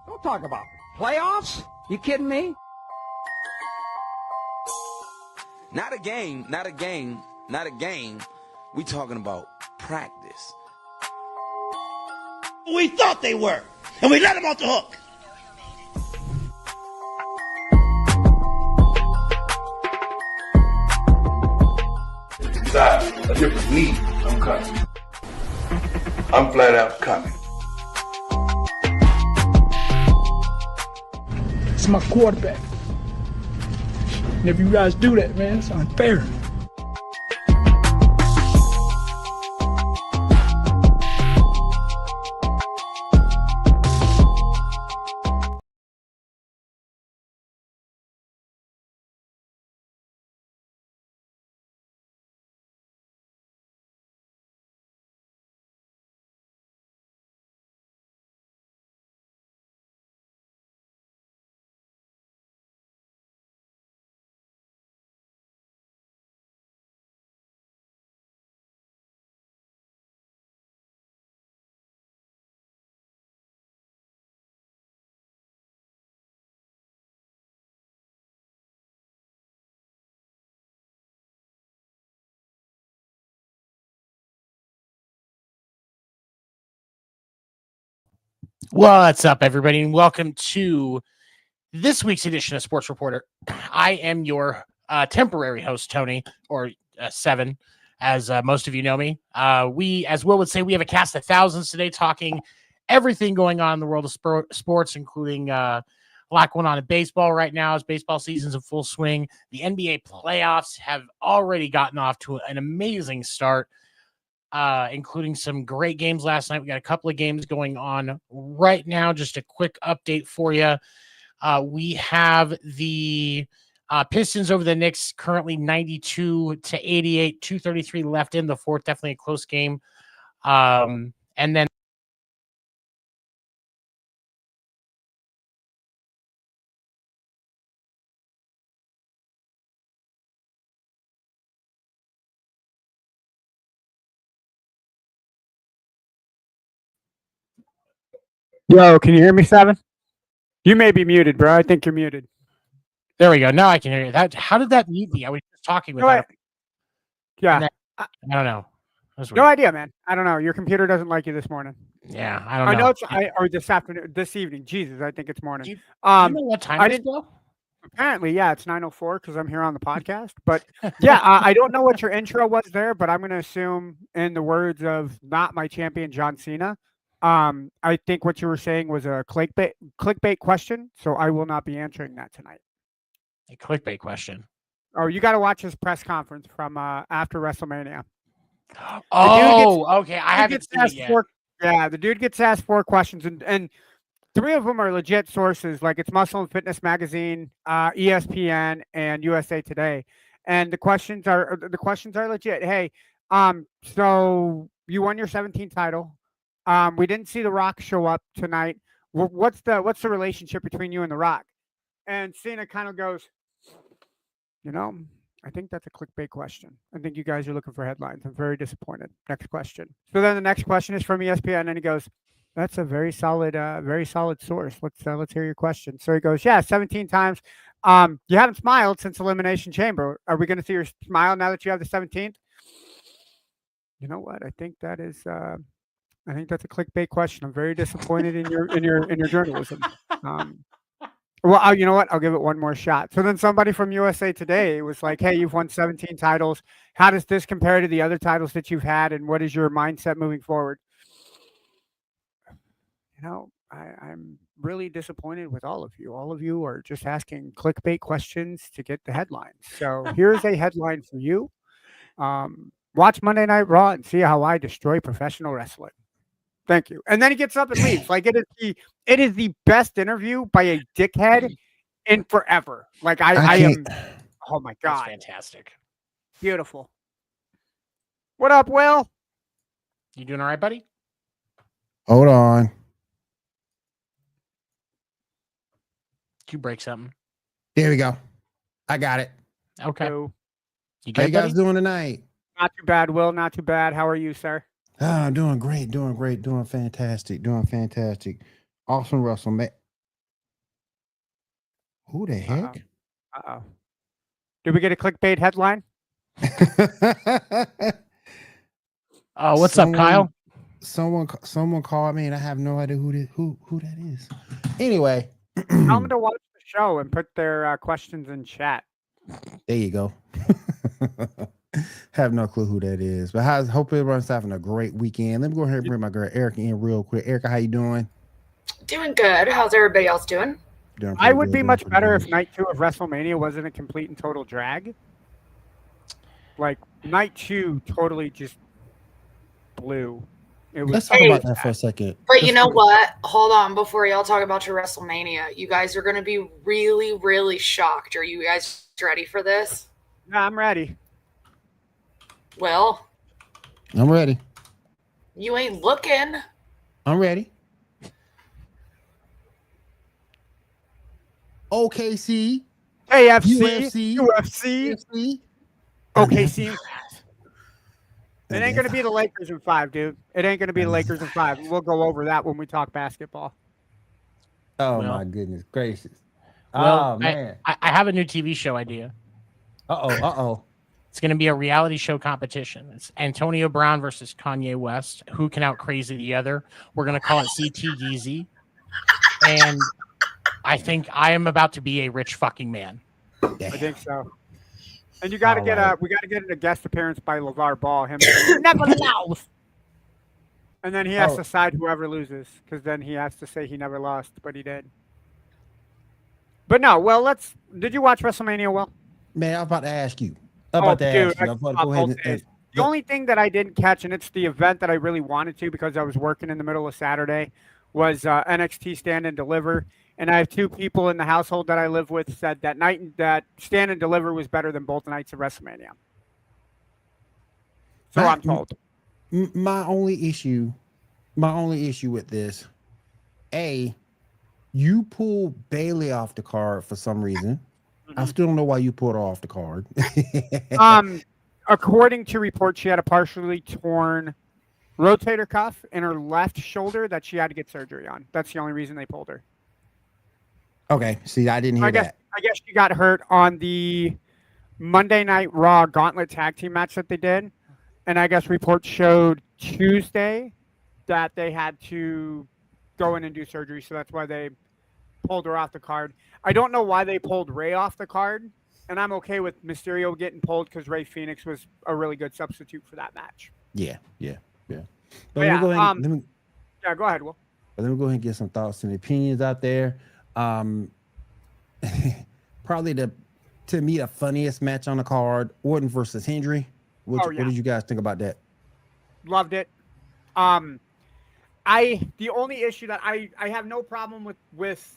Don't talk about playoffs. You kidding me? Not a game. We talking about practice. We thought they were, and we let them off the hook. Decide a different need. I'm coming. I'm flat out coming. It's my quarterback. And if you guys do that, man, it's unfair. What's up, everybody, and welcome to this week's edition of Sports Reporter. I am your temporary host, Tony, or Seven, as most of you know me. We, as Will would say, we have a cast of thousands today talking everything going on in the world of sports, including a lot going on in baseball right now as baseball season's in full swing. The NBA playoffs have already gotten off to an amazing start, including some great games last night. We got a couple of games going on right now. Just a quick update for you. We have the Pistons over the Knicks, currently 92-88, 2:33 left in the fourth. Definitely a close game. And then Yo, can you hear me, Seven? You may be muted, bro. I think you're muted. there we go. Now I can hear you. How did that mute me? I was just talking with that. Yeah. I don't know. That's No weird. idea, man. I don't know. Your computer doesn't like you this morning. Yeah, I don't know. know it's or this afternoon, this evening. Jesus, I think it's morning. Do you know what time it is, though? Apparently, yeah, it's 9:04 because I'm here on the podcast. But yeah, I don't know what your intro was there, but I'm going to assume, in the words of not my champion John Cena, I think what you were saying was a clickbait question. So I will not be answering that tonight. A clickbait question. Oh, you got to watch his press conference from after WrestleMania. Okay. I haven't seen it yet. The dude gets asked 4 questions, and 3 of them are legit sources. Like, it's Muscle and Fitness Magazine, ESPN, and USA Today. And the questions are legit. Hey, so you won your 17th title. We didn't see The Rock show up tonight. What's the relationship between you and The Rock? And Cena kind of goes, I think that's a clickbait question. I think you guys are looking for headlines. I'm very disappointed. Next question. So then the next question is from ESPN, and he goes, "That's a very solid source. Let's hear your question." So he goes, "Yeah, 17 times. You haven't smiled since Elimination Chamber. Are we going to see your smile now that you have the 17th?" You know what? I think that is. I think that's a clickbait question. I'm very disappointed in your journalism. Well, you know what? I'll give it one more shot. So then somebody from USA Today was like, "Hey, you've won 17 titles. How does this compare to the other titles that you've had, and what is your mindset moving forward?" I'm really disappointed with all of you. All of you are just asking clickbait questions to get the headlines. So here's a headline for you. Watch Monday Night Raw and see how I destroy professional wrestling. Thank you. And then he gets up and leaves. Like it is the best interview by a dickhead in forever. Like I am. Oh my That's god, fantastic. beautiful. What up, Will? You doing all right, buddy? Hold on. Did you break something? There we go. I got it. Okay. Hello. You How good, you guys buddy? doing tonight? Not too bad, Will. Not too bad. How are you, sir? I'm doing great, doing fantastic. Awesome Wrestlemania. Who the heck? Uh-oh. Did we get a clickbait headline? Oh, what's up, Kyle? Someone called me and I have no idea who that is. Anyway, Tell them to watch the show and put their questions in chat. there you go. Have no clue who that is, but hope everyone's having a great weekend. Let me go ahead and bring my girl Erica in real quick. Erica, how you doing? Doing good. How's everybody else doing? I would be much better if night 2 of WrestleMania wasn't a complete and total drag. Like night 2 totally just blew. Let's talk about that for a second. But you know what? Hold on. Before y'all talk about your WrestleMania, you guys are going to be really, really shocked. Are you guys ready for this? Yeah, I'm ready. Well, I'm ready. you ain't looking. I'm ready. OKC, AFC, UFC, UFC. OKC. It ain't going to be the Lakers in 5, dude. It ain't going to be the Lakers in 5. We'll go over that when we talk basketball. Oh, my goodness gracious. Well, oh, man. I have a new TV show idea. Uh-oh. It's going to be a reality show competition. It's Antonio Brown versus Kanye West. Who can out crazy the other? We're going to call it CT Yeezy. And I think I am about to be a rich fucking man. Damn. I think so. And you got to we got to get a guest appearance by LeVar Ball. Him never lost. And then he has to side whoever loses, because then he has to say he never lost, but he did. But no, well, did you watch WrestleMania, Will? Man, I was about to ask you. The only thing that I didn't catch, and it's the event that I really wanted to because I was working in the middle of Saturday, was NXT Stand and Deliver. And I have 2 people in the household that I live with said that Stand and Deliver was better than both nights of WrestleMania. So I'm told. My only issue with this, you pull Bailey off the card for some reason. I still don't know why you pulled her off the card. According to reports, she had a partially torn rotator cuff in her left shoulder that she had to get surgery on. That's the only reason they pulled her. Okay. See, I didn't hear that. I guess she got hurt on the Monday Night Raw Gauntlet tag team match that they did. And I guess reports showed Tuesday that they had to go in and do surgery. So that's why they pulled her off the card. I don't know why they pulled Ray off the card. And I'm okay with Mysterio getting pulled because Ray Phoenix was a really good substitute for that match. Yeah. But let me go ahead. Go ahead, Will. Let me go ahead and get some thoughts and opinions out there. Probably to me the funniest match on the card, Orton versus Hendry. What did you guys think about that? Loved it. The only issue that I have no problem with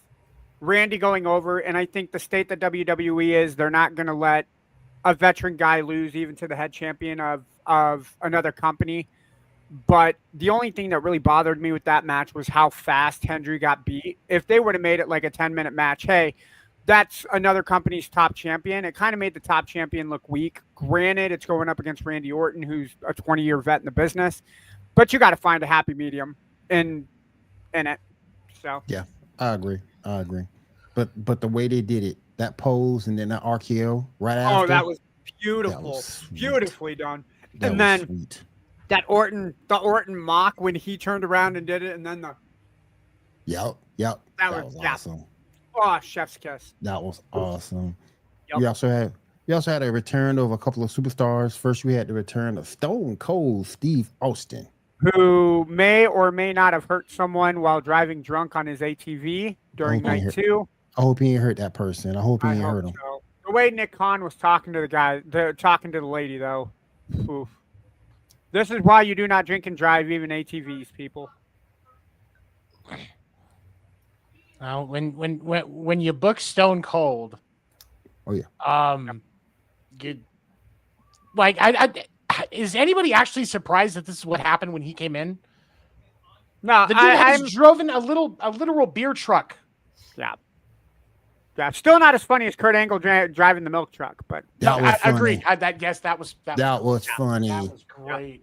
Randy going over, and I think the state that WWE is, they're not going to let a veteran guy lose even to the head champion of another company. But the only thing that really bothered me with that match was how fast Hendry got beat. If they would have made it like a 10-minute match, hey, that's another company's top champion. It kind of made the top champion look weak. Granted, it's going up against Randy Orton, who's a 20-year vet in the business, but you got to find a happy medium in it. So yeah, I agree. But the way they did it, that pose and then that RKO right after. Oh, that was beautiful. Beautifully done. That and was then sweet. the Orton mock when he turned around and did it, and then the Yep. That was awesome. Oh, chef's kiss. That was awesome. Yep. We also had a return of a couple of superstars. First, we had the return of Stone Cold Steve Austin, who may or may not have hurt someone while driving drunk on his ATV during night 2. I hope he ain't hurt that person. I hope he ain't hurt him. So. The way Nick Khan was talking to talking to the lady, though. Oof. This is why you do not drink and drive even ATVs, people. When you book Stone Cold, oh yeah, is anybody actually surprised that this is what happened when he came in? No, the dude has driven a literal beer truck. Yeah. Still not as funny as Kurt Angle driving the milk truck, but I agree. That was funny. That was great.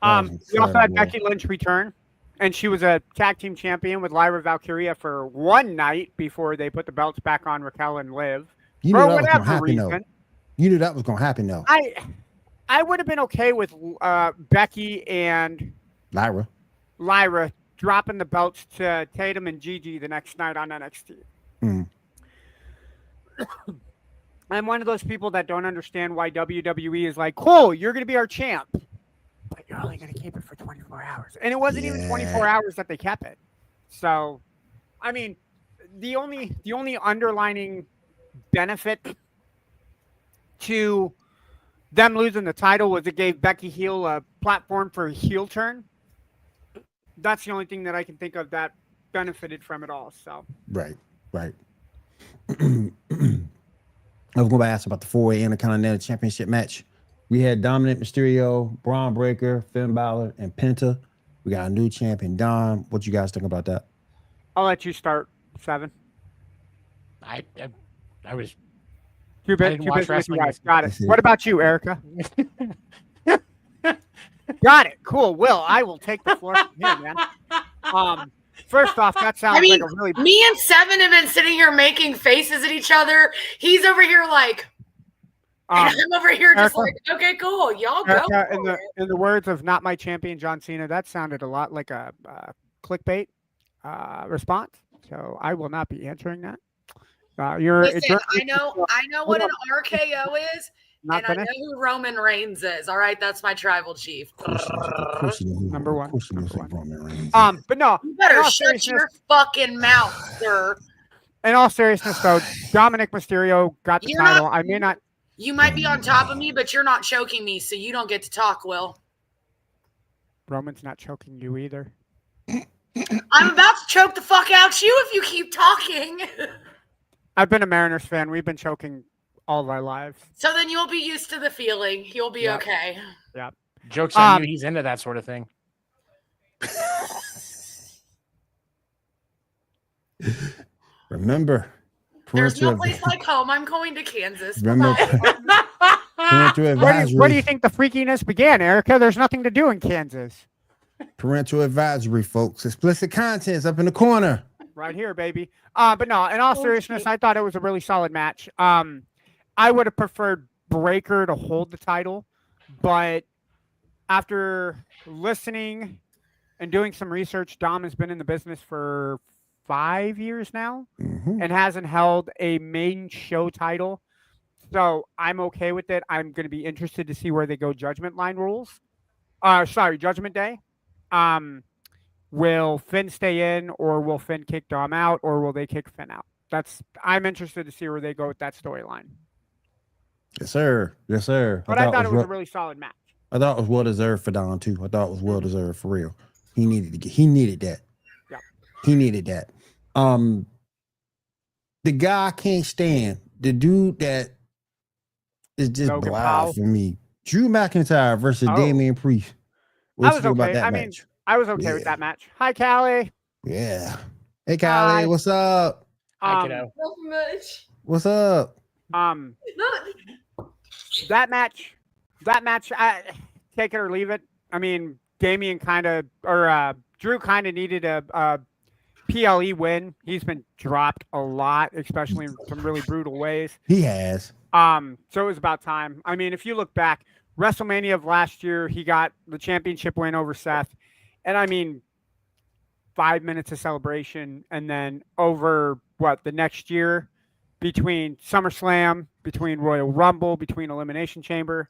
We also had Becky Lynch return, and she was a tag team champion with Lyra Valkyria for one night before they put the belts back on Raquel and Liv. You knew that was going to happen, though. You knew that was going to happen, though. I would have been okay with Becky and Lyra dropping the belts to Tatum and Gigi the next night on NXT. I'm one of those people that don't understand why WWE is like, cool, you're going to be our champ, but you're only going to keep it for 24 hours. And it wasn't even 24 hours that they kept it. So, I mean, the only underlining benefit to them losing the title was it gave Becky Hill a platform for a heel turn. That's the only thing that I can think of that benefited from it all. So right. I was going to ask about the 4-way Intercontinental Championship match. We had Dominic Mysterio, Braun Breaker, Finn Balor, and Penta. We got a new champion, Dom. What you guys think about that? I'll let you start, 7. I was too busy with you guys. Got it. What about you, Erica? Got it. Cool. Will, I will take the floor from here, man. First off, that sounds like a really... Me and 7 have been sitting here making faces at each other. He's over here like... and I'm over here just Erica, like, okay, cool. Y'all Erica, go in the words of not my champion, John Cena, that sounded a lot like a clickbait response. So I will not be answering that. Listen, I know what an RKO is. And I know who Roman Reigns is. All right, that's my tribal chief. Number one. But no, you better shut your fucking mouth, sir. In all seriousness, though, Dominic Mysterio got the title. I may not. You might be on top of me, but you're not choking me, so you don't get to talk, Will. Roman's not choking you either. I'm about to choke the fuck out you if you keep talking. I've been a Mariners fan. We've been choking all of our lives. So then you'll be used to the feeling. You'll be okay. Yeah. Joke's on you. He's into that sort of thing. Remember, there's no place like home. I'm going to Kansas. Remember, where do you think the freakiness began, Erica? There's nothing to do in Kansas. Parental advisory, folks. Explicit contents up in the corner. Right here, baby. But no, in all seriousness, I thought it was a really solid match. I would have preferred Breaker to hold the title, but after listening and doing some research, Dom has been in the business for 5 years now and hasn't held a main show title. So I'm okay with it. I'm going to be interested to see where they go Judgment Day. Will Finn stay in, or will Finn kick Dom out, or will they kick Finn out? I'm interested to see where they go with that storyline. Yes, sir. But I thought it was a really solid match. I thought it was well deserved for Dom too. I thought it was well deserved for real. He needed that. Yeah. He needed that. The guy I can't stand, the dude that is just blah for me. Drew McIntyre versus Damian Priest. I was okay. I was okay with that match. Hi, Callie. Yeah. Hey, Callie. What's up? Hi, kiddo. Not much. What's up? That match, take it or leave it. I mean, Damian Drew kind of needed a PLE win. He's been dropped a lot, especially in some really brutal ways. He has. So it was about time. I mean, if you look back, WrestleMania of last year, he got the championship win over Seth. And I mean, 5 minutes of celebration. And then over the next year, between SummerSlam, between Royal Rumble, between Elimination Chamber,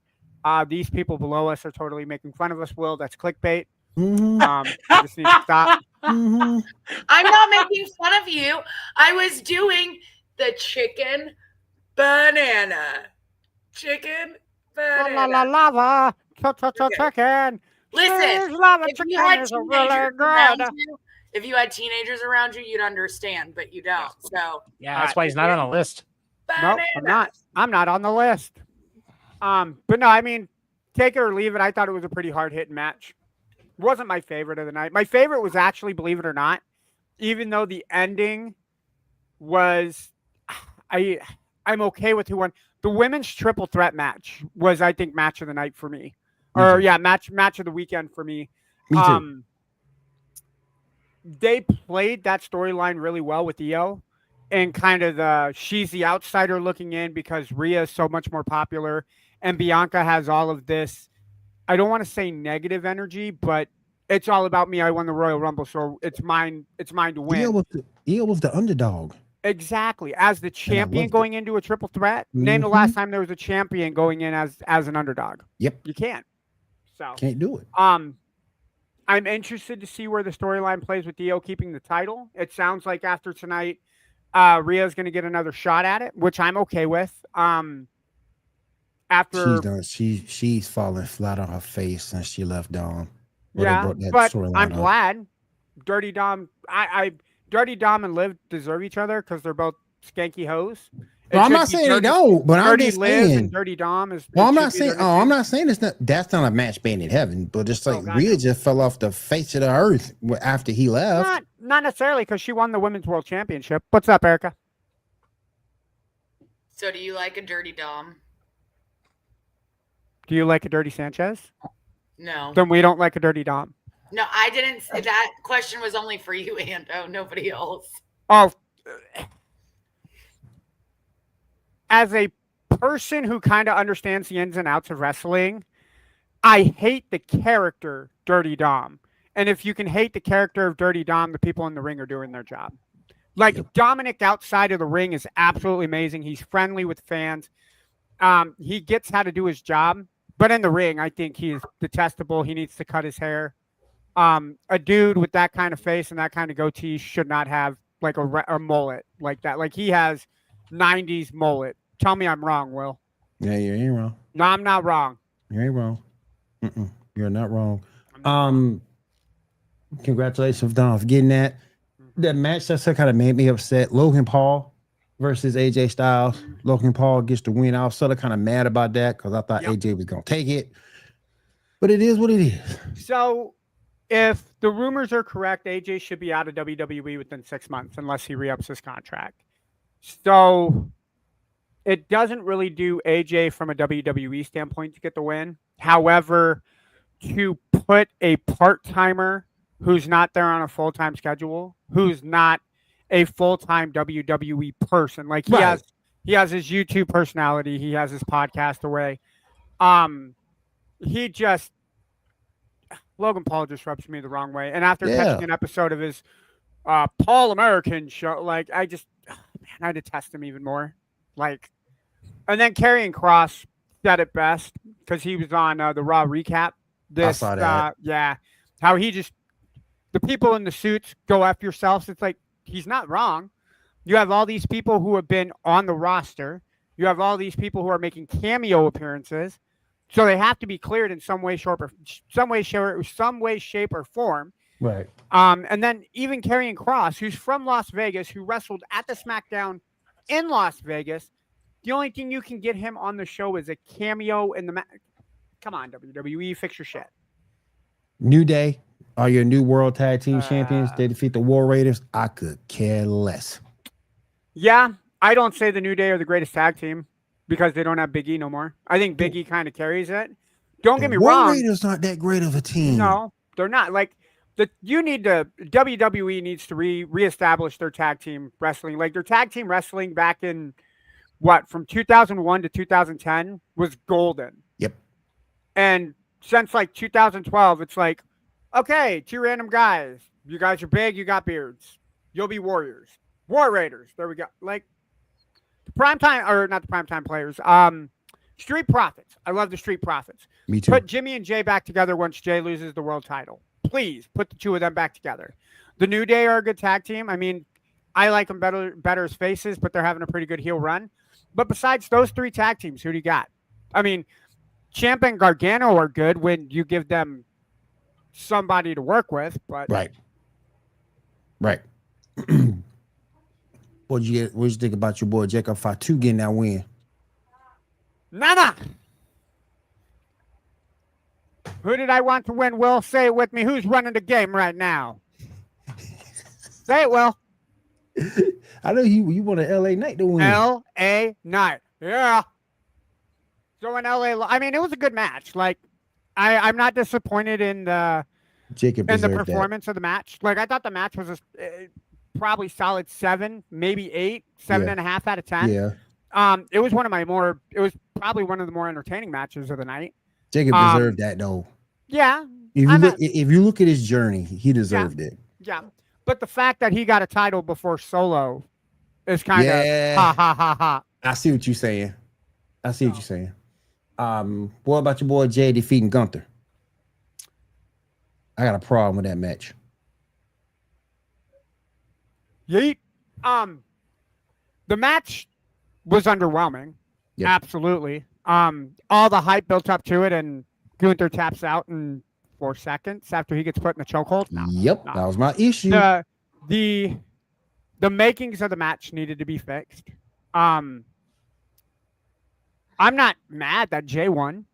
these people below us are totally making fun of us, Will. That's clickbait. Mm-hmm. You just need to stop. Mm-hmm. I'm not making fun of you. I was doing the chicken banana. Chicken banana. Lava, chicken. Listen, Lava if chicken you had is teenagers really around good. you, if you had teenagers around you, you'd understand, but you don't. So Yeah, that's why he's not on the list. Nope, I'm not. I'm not on the list. But no, I mean, take it or leave it. I thought it was a pretty hard hitting match. Wasn't my favorite of the night. My favorite was actually, believe it or not, even though the ending was, I'm okay with who won. The women's triple threat match was, I think, match of the night for me. Match of the weekend for me. Me too. They played that storyline really well with Io, and kind of she's the outsider looking in because Rhea is so much more popular, and Bianca has all of this. I don't want to say negative energy, but it's all about me. I won the Royal Rumble, so it's mine. It's mine to win. Io was the underdog. Exactly. As the champion going into a triple threat. Name the last time there was a champion going in as an underdog. Yep. You can't. So can't do it. I'm interested to see where the storyline plays with Io keeping the title. It sounds like after tonight, Rhea's going to get another shot at it, which I'm okay with. After she's fallen flat on her face since she left Dom. Yeah, but I'm glad. Dirty Dom, Dirty Dom and Liv deserve each other because they're both skanky hoes. Well, I'm not saying they don't, but I'm just saying. And Dirty Dom is. Well, I'm not saying. Oh, I'm not saying that's not a match made in heaven, but it's like Rhea just fell off the face of the earth after he left. Not necessarily because she won the Women's World Championship. What's up, Erica? So, do you like a Dirty Dom? Do you like a Dirty Sanchez? No. Then we don't like a Dirty Dom. No, I didn't. That question was only for you, Ando. Nobody else. Oh. As a person who kind of understands the ins and outs of wrestling, I hate the character Dirty Dom. And if you can hate the character of Dirty Dom, the people in the ring are doing their job. Like, Dominic outside of the ring is absolutely amazing. He's friendly with fans. He gets how to do his job. But in the ring, I think he's detestable. He needs to cut his hair. A dude with that kind of face and that kind of goatee should not have like a mullet like that. Like, he has 90s mullet. Tell me I'm wrong, Will. Yeah, you ain't wrong. No, I'm not wrong. You ain't wrong. You're not wrong. Congratulations, Don, for getting that. That match that kind of made me upset. Logan Paul versus AJ Styles. Logan Paul gets the win. I was sort of kind of mad about that because I thought AJ was going to take it. But it is what it is. So, if the rumors are correct, AJ should be out of WWE within 6 months unless he re-ups his contract. So, it doesn't really do AJ from a WWE standpoint to get the win. However, to put a part-timer who's not there on a full-time schedule, who's not a full-time WWE person, like he has his YouTube personality, he has his podcast away. Logan Paul just rubs me the wrong way. And after catching an episode of his Paul American show, like I detest him even more. Like, and then Karrion Kross said it best because he was on the Raw recap. I saw that. How he just, the people in the suits go F yourselves. It's like, he's not wrong. You have all these people who have been on the roster. You have all these people who are making cameo appearances. So they have to be cleared in some way, shape, or form. Right. And then even Karrion Kross, who's from Las Vegas, who wrestled at the SmackDown in Las Vegas, the only thing you can get him on the show is a cameo in the match. Come on, WWE, fix your shit. New Day are your new World Tag Team Champions. They defeat the War Raiders. I could care less. Yeah, I don't say the New Day are the greatest tag team because they don't have Big E no more. I think Big E kind of carries it. Don't get me War wrong. Raiders not that great of a team. No, they're not. Like WWE needs to reestablish their tag team wrestling. Like their tag team wrestling back in from 2001 to 2010 was golden. Yep. And since like 2012, it's like, okay, 2 random guys. You guys are big. You got beards. You'll be warriors. War Raiders. There we go. Like the primetime, or not the primetime players. Street Profits. I love the Street Profits. Me too. Put Jimmy and Jay back together once Jay loses the world title. Please put the 2 of them back together. The New Day are a good tag team. I mean, I like them better as faces, but they're having a pretty good heel run. But besides those 3 tag teams, who do you got? I mean, Ciampa and Gargano are good when you give them somebody to work with. But Right. What'd you think about your boy Jacob Fatu getting that win? Nada. Who did I want to win, Will? Say it with me. Who's running the game right now? Say it, Will. I know you want an LA Knight to win. LA Knight. Yeah. So in LA, I mean, it was a good match. Like, I'm not disappointed in the performance of the match. Like, I thought the match was probably solid 7, maybe 8, 7.5 out of 10. Yeah. It was probably one of the more entertaining matches of the night. Jacob deserved that though. Yeah. If you look at his journey, he deserved it. Yeah. But the fact that he got a title before Solo is kind of ha ha ha ha. I see what you're saying. What about your boy Jay defeating Gunther? I got a problem with that match. Yeet. The match was underwhelming. Yep. Absolutely. All the hype built up to it, and Gunther taps out in 4 seconds after he gets put in the chokehold. No. That was my issue. The makings of the match needed to be fixed. I'm not mad that Jay won.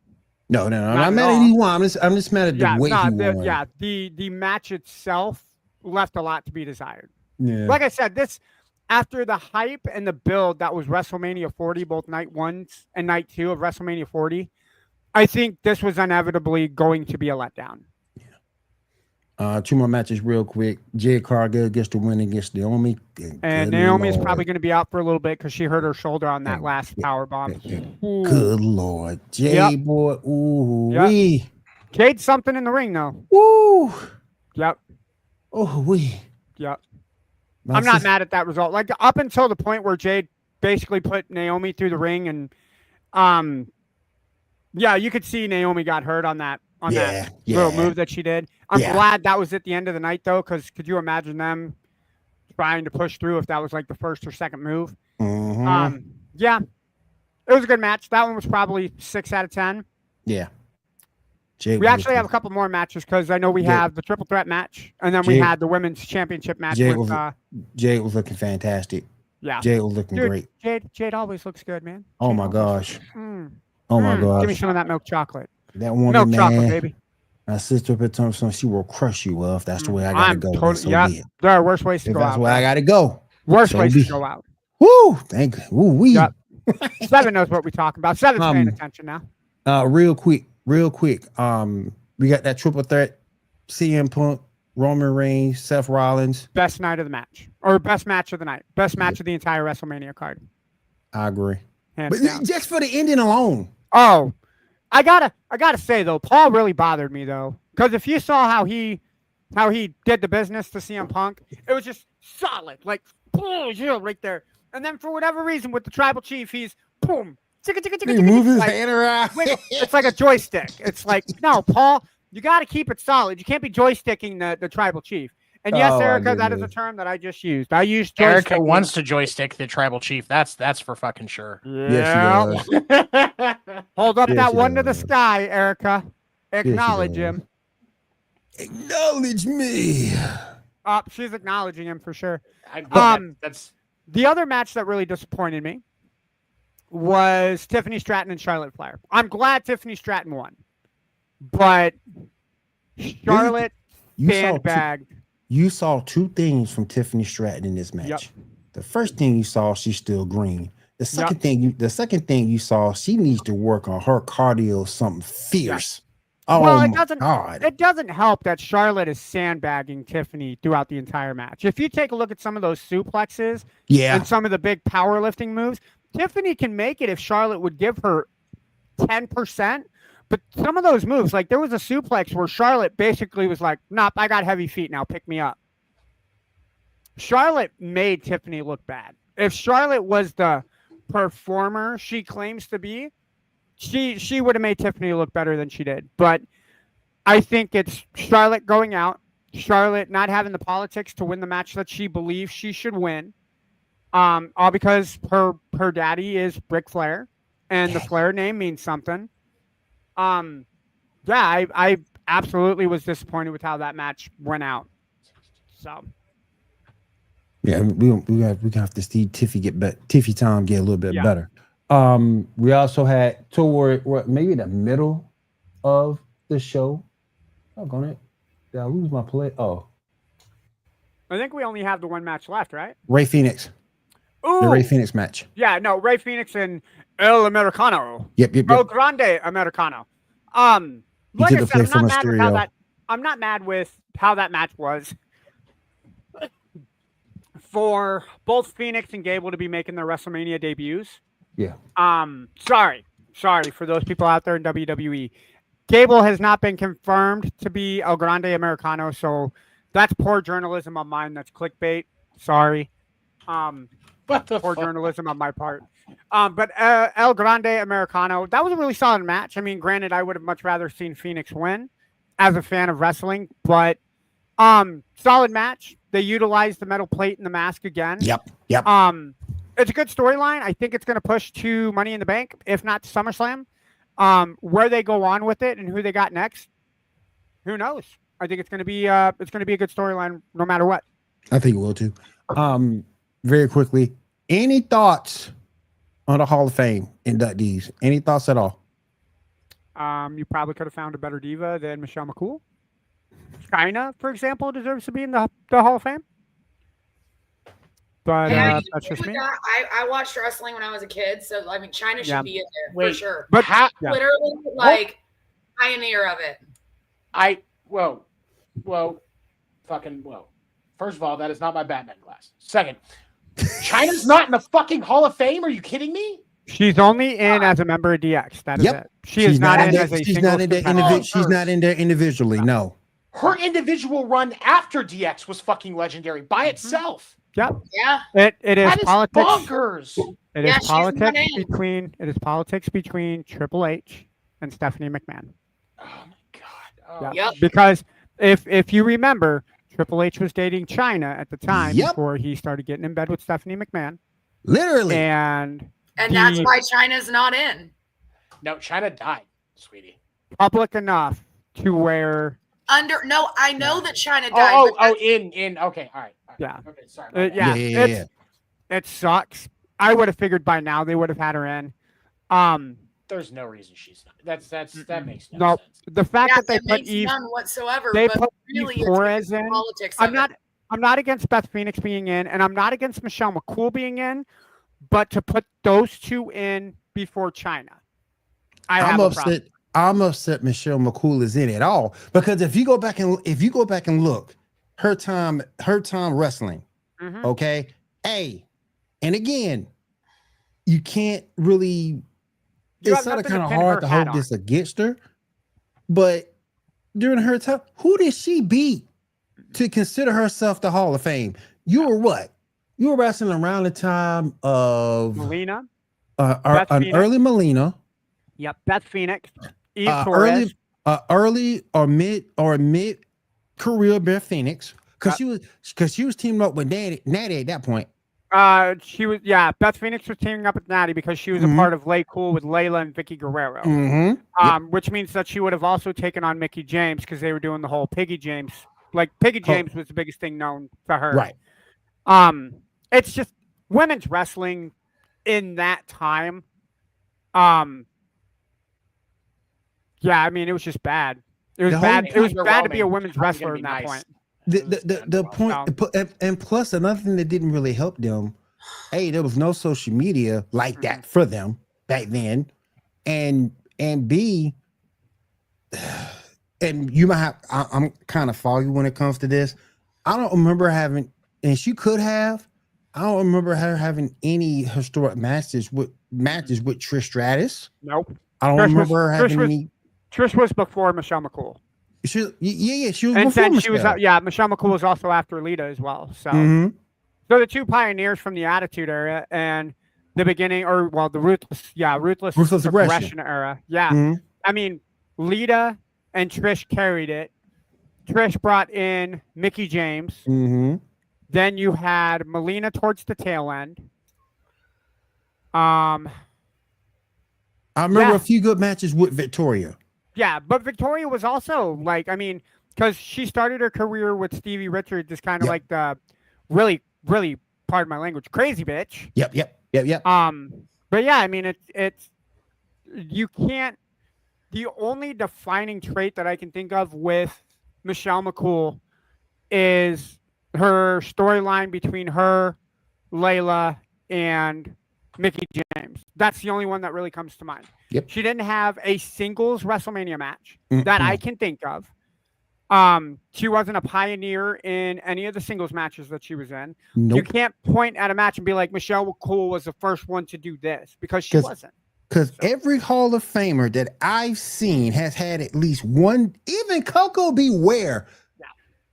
No, I'm not mad at he won. I'm just mad at the way he won. Yeah, the match itself left a lot to be desired. Yeah. Like I said, after the hype and the build that was WrestleMania 40, both night 1 and night 2 of WrestleMania 40, I think this was inevitably going to be a letdown. Yeah. 2 more matches real quick. Jade Cargill gets the win against Naomi. And Naomi is probably going to be out for a little bit because she hurt her shoulder on that last power bomb. Good Lord. Jade, boy. Ooh. Wee. Jade's something in the ring, though. Woo. Yep. Oh, wee. Yep. I'm not mad at that result. Like, up until the point where Jade basically put Naomi through the ring, and you could see Naomi got hurt on that little move that she did. I'm glad that was at the end of the night, though, because could you imagine them trying to push through if that was like the first or second move? Mm-hmm. It was a good match. That one was probably 6 out of 10. Yeah. We actually have a couple more matches because I know we have the triple threat match, and then we had the women's championship match. Jade was looking fantastic. Yeah. Jade was looking great. Jade always looks good, man. Oh my gosh. Oh my gosh. Give me some of that milk chocolate. That woman, milk chocolate, baby. My sister put something, she will crush you if that's the way I gotta go. There are worse ways to go out. That's where I gotta go. Worst ways to go out. Woo! Thank you. Woo wee. Yep. 7 knows what we're talking about. 7's paying attention now. Real quick. We got that triple threat: CM Punk, Roman Reigns, Seth Rollins. Best night of the match, or best match of the night, best match of the entire WrestleMania card. I agree. Hands but down. Just for the ending alone. Oh, I gotta say though, Paul really bothered me though, because if you saw how he did the business to CM Punk, it was just solid, like boom, right there. And then for whatever reason, with the tribal chief, he's boom. He moves his hand around. It's like a joystick. It's like, no, Paul, you got to keep it solid. You can't be joysticking the tribal chief. And yes, Erica, that is a term that I just used. I used Erica wants to joystick the tribal chief. That's for fucking sure. Yeah. Yes, she does. Hold up that one to the sky, Erica. Acknowledge him. Acknowledge me. She's acknowledging him for sure. That's the other match that really disappointed me was Tiffany Stratton and Charlotte Flair. I'm glad Tiffany Stratton won, but Charlotte sandbagged. You saw 2 things from Tiffany Stratton in this match. The first thing you saw, she's still green. The second thing you saw, she needs to work on her cardio, something fierce. Oh well, my God! It doesn't help that Charlotte is sandbagging Tiffany throughout the entire match. If you take a look at some of those suplexes, and some of the big powerlifting moves, Tiffany can make it if Charlotte would give her 10%. But some of those moves, like there was a suplex where Charlotte basically was like, "Nope, I got heavy feet now. Pick me up." Charlotte made Tiffany look bad. If Charlotte was the performer she claims to be, she would have made Tiffany look better than she did. But I think it's Charlotte going out, Charlotte not having the politics to win the match that she believes she should win, all because her daddy is Ric Flair, and the Flair name means something. I absolutely was disappointed with how that match went out. So. Yeah, we have to see Tiffy time get a little bit better. We also had toward maybe the middle of the show. I'm gonna lose my play. Oh, I think we only have the one match left, right? Ray Phoenix. Ooh. The Ray Phoenix match. Yeah, no, Ray Phoenix and El Americano. Yep. El Grande Americano. Like I said, I'm not mad with how that match was. For both Phoenix and Gable to be making their WrestleMania debuts. Yeah. Sorry for those people out there in WWE. Gable has not been confirmed to be El Grande Americano, so that's poor journalism on mine. That's clickbait. Sorry. Poor journalism on my part. But El Grande Americano, that was a really solid match. I mean, granted, I would have much rather seen Phoenix win as a fan of wrestling, but solid match. They utilized the metal plate and the mask again. Yep. It's a good storyline. I think it's going to push to Money in the Bank, if not to SummerSlam. Where they go on with it and who they got next, who knows? I think it's going to be a good storyline no matter what. I think it will too. Very quickly, any thoughts on the Hall of Fame inductees? Any thoughts at all? You probably could have found a better diva than Michelle McCool. China, for example, deserves to be in the Hall of Fame. But that's just me. I watched wrestling when I was a kid, so I mean, China should be in there for sure. But literally, pioneer of it. Whoa. First of all, that is not my Batman glass. Second, China's not in the fucking Hall of Fame. Are you kidding me? She's only in as a member of DX. That is it. She's not in as a single. She's not in there individually. No. Her individual run after DX was fucking legendary by itself. Yep. Yeah. It is politics. Bonkers. It is politics between Triple H and Stephanie McMahon. Oh my God. Yep. Because if you remember, Triple H was dating China at the time before he started getting in bed with Stephanie McMahon. Literally. And that's why China's not in. No, China died, sweetie. Public enough to where I know that China died. Okay, all right. Yeah. Okay, sorry. It sucks. I would have figured by now they would have had her in. There's no reason she's not. That makes no sense. The fact that they put Eve none whatsoever. They but put really Eve Torres in. Politics. I'm not against Beth Phoenix being in, and I'm not against Michelle McCool being in, but to put those two in before China, I'm upset Michelle McCool is in at all, because if you go back and look, her time wrestling, okay, and again, you can't really. It's kind of hard to hold this against her, but during her time, who did she beat to consider herself the Hall of Fame? You were what? You were wrestling around the time of Melina, early Melina. Yep, Beth Phoenix, Eve Torres. Early or mid career Beth Phoenix, because she was teaming up with Natty at that point. Beth Phoenix was teaming up with Natty because she was a part of Lay Cool with Layla and Vicky Guerrero. Which means that she would have also taken on Mickie James because they were doing the whole Piggy James. Like Piggy James was the biggest thing known to her. Right. It's just women's wrestling in that time. Yeah, I mean, it was just bad. It was bad. It was bad to be a women's wrestler at that point. The point, and plus another thing that didn't really help them A, there was no social media like that for them back then, and B, and you might have. I'm kind of foggy when it comes to this. I don't remember having, and she could have. I don't remember her having any historic matches with Trish Stratus. Nope. I don't remember her having any. Trish was before Michelle McCool. She was before then she Michelle. was Michelle McCool was also after Lita as well. So, so the two pioneers from the Attitude Era and the beginning, the ruthless aggression era. Yeah, I mean, Lita and Trish carried it. Trish brought in Mickie James. Then you had Melina towards the tail end. I remember a few good matches with Victoria. Yeah, but Victoria was also because she started her career with Stevie Richards as kind of like the really, really, pardon my language, crazy bitch. Yep. But yeah, I mean, it's you can't. The only defining trait that I can think of with Michelle McCool is her storyline between her, Layla, and Mickie James. That's the only one that really comes to mind. Yep. She didn't have a singles WrestleMania match that I can think of. She wasn't a pioneer in any of the singles matches that she was in. Nope. You can't point at a match and be like, Michelle McCool was the first one to do this, because she wasn't. Because every Hall of Famer that I've seen has had at least one, even Coco Beware. Yeah.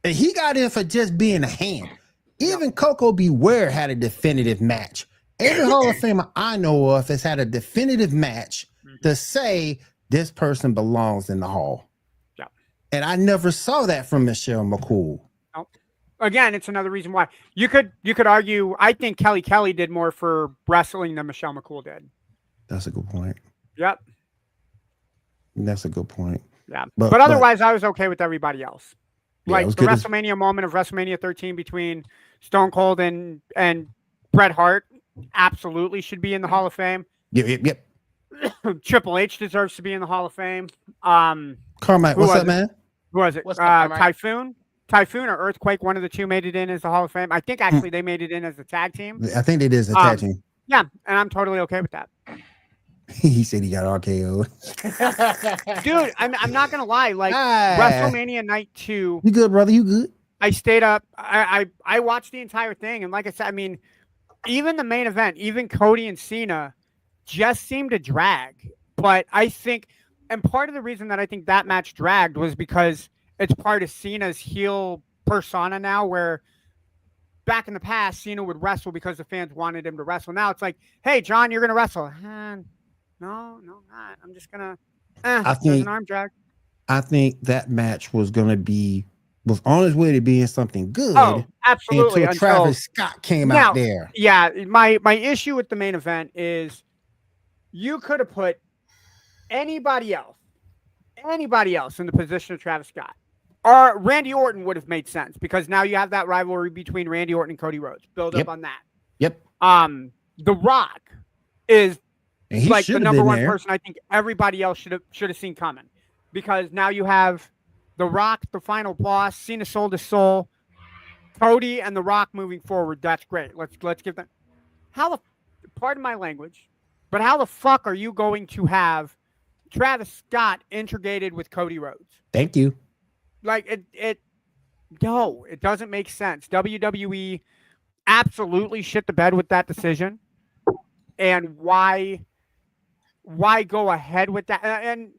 And he got in for just being a hand. Even Coco Beware had a definitive match. Every Hall of Famer I know of has had a definitive match to say this person belongs in the Hall. Yeah. And I never saw that from Michelle McCool. Oh. Again, it's another reason why you could argue. I think Kelly did more for wrestling than Michelle McCool did. That's a good point. Yep. That's a good point. Yeah. But otherwise, I was okay with everybody else. Like the WrestleMania moment of WrestleMania 13 between Stone Cold and Bret Hart absolutely should be in the Hall of Fame. Yep. Triple H deserves to be in the Hall of Fame. Carmine, what's up, man? Who was it? Typhoon or Earthquake, one of the two made it in as the Hall of Fame. I think actually they made it in as a tag team. I think they did as a tag team. Yeah, and I'm totally okay with that. He said he got RKO. Dude, I'm not gonna lie. Like WrestleMania Night 2. You good, brother? You good? I stayed up. I watched the entire thing, and like I said, I mean, even the main event, even Cody and Cena, just seemed to drag. But I think, and part of the reason that I think that match dragged was because it's part of Cena's heel persona now, where back in the past, Cena would wrestle because the fans wanted him to wrestle. Now it's like, hey, John, you're going to wrestle. No, not. I'm just going to, there's an arm drag. I think that match was on its way to being something good. Oh, absolutely. Until Travis Scott came out there. Yeah, my issue with the main event is you could have put anybody else in the position of Travis Scott. Or Randy Orton would have made sense, because now you have that rivalry between Randy Orton and Cody Rhodes. Build up on that. Yep. The Rock is like the number one person I think everybody else should have seen coming, because now you have The Rock, the final boss, Cena sold his soul, Cody and The Rock moving forward. That's great. Let's give them. Pardon my language, but how the fuck are you going to have Travis Scott integrated with Cody Rhodes? Thank you. Like it doesn't make sense. WWE absolutely shit the bed with that decision. And why go ahead with that? And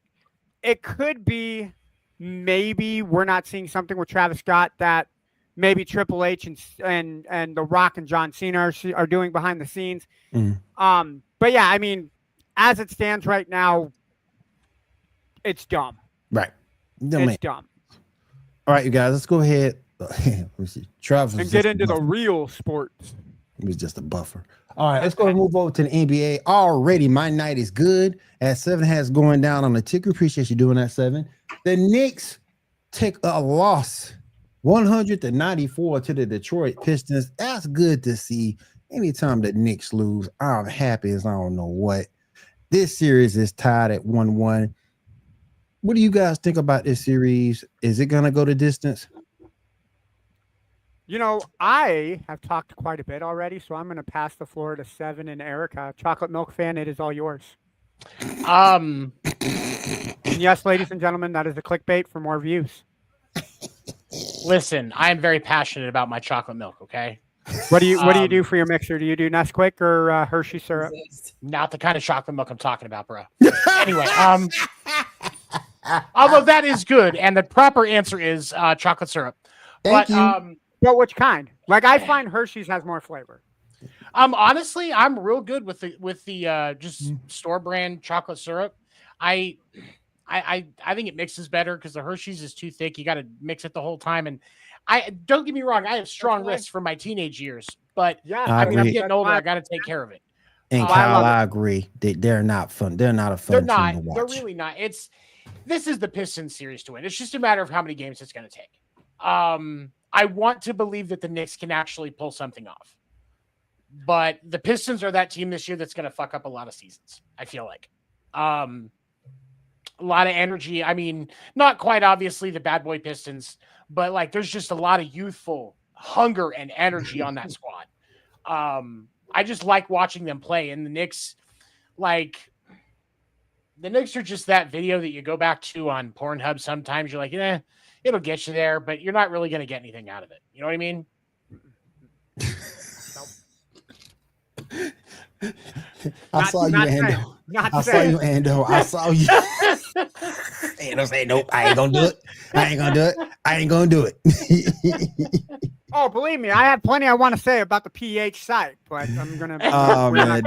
it could be maybe we're not seeing something with Travis Scott that maybe Triple H and The Rock and John Cena are doing behind the scenes. But yeah, I mean, as it stands right now, it's dumb. Right. It's dumb. All right, you guys, let's go ahead. Travis and get into the real sports. It was just a buffer. All right, let's go and move over to the NBA. Already, my night is good. As 7 has going down on the ticker. Appreciate you doing that, 7. The Knicks take a loss, 100-94 to the Detroit Pistons. That's good to see. Anytime the Knicks lose, I'm happy as I don't know what. This series is tied at 1-1. What do you guys think about this series? Is it going to go the distance? I have talked quite a bit already, so I'm going to pass the floor to Seven and Erica. Chocolate Milk fan, it is all yours. Um, And yes, ladies and gentlemen, that is a clickbait for more views. listen, I am very passionate about my chocolate milk. Okay, What do you do for your mixer? Do you do Nesquik or Hershey syrup? not the kind of chocolate milk I'm talking about, bro. Anyway, although that is good, and the proper answer is chocolate syrup. Thank but you. But which kind? Like I find Hershey's has more flavor. Honestly, I'm real good with the just store brand chocolate syrup. I think it mixes better because the Hershey's is too thick. You got to mix it the whole time. And I don't get me wrong, I have strong wrists from my teenage years, but Yeah, I'm agree. getting older. I got to take care of it. And Kyle, I agree. They're not fun. They're not a fun team to watch. They're really not. This is the Pistons series to win. It's just a matter of how many games it's going to take. I want to believe that the Knicks can actually pull something off. But the Pistons are that team this year that's going to fuck up a lot of seasons, I feel like. A lot of energy. I mean, not quite obviously the bad boy Pistons, but like there's just a lot of youthful hunger and energy on that squad. I just like watching them play. And the Knicks are just that video that you go back to on Pornhub sometimes. You're like, it'll get you there, but you're not really going to get anything out of it. You know what I mean? I saw you, Ando. I saw you, Ando. I saw you. Ando say, nope, I ain't gonna do it. I ain't gonna do it. I ain't gonna do it. Oh, believe me, I have plenty I want to say about the PH site, but I'm gonna. Oh man,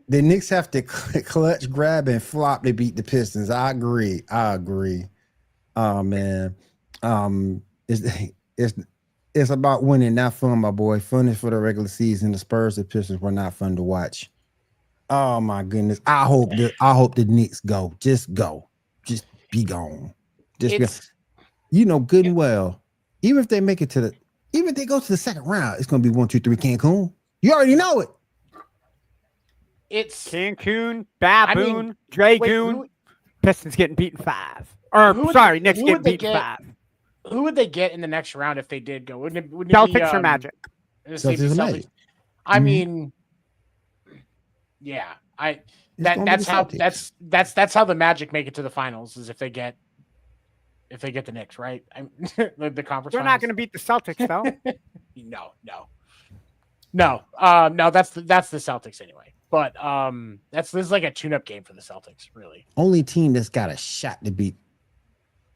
the Knicks have to clutch, grab, and flop to beat the Pistons. I agree. Oh man, it's about winning, not fun, my boy. Fun is for the regular season. The Spurs and Pistons were not fun to watch. Oh my goodness. I hope the Knicks go. Just go. Just be gone. Good and well. Even if they make it even if they go to the second round, it's gonna be 1, 2, 3 Cancun. You already know it. It's Cancun, Baboon, Dragoon. Pistons getting beaten 5. Knicks getting beaten 5. Who would they get in the next round if they did go? Wouldn't it Celtics or Magic? Celtics or Magic. I mean, yeah. That's how the Magic make it to the finals is if they get the Knicks, right? The conference. They're not going to beat the Celtics though. No. That's the Celtics anyway. But this is like a tune-up game for the Celtics, really. Only team that's got a shot to beat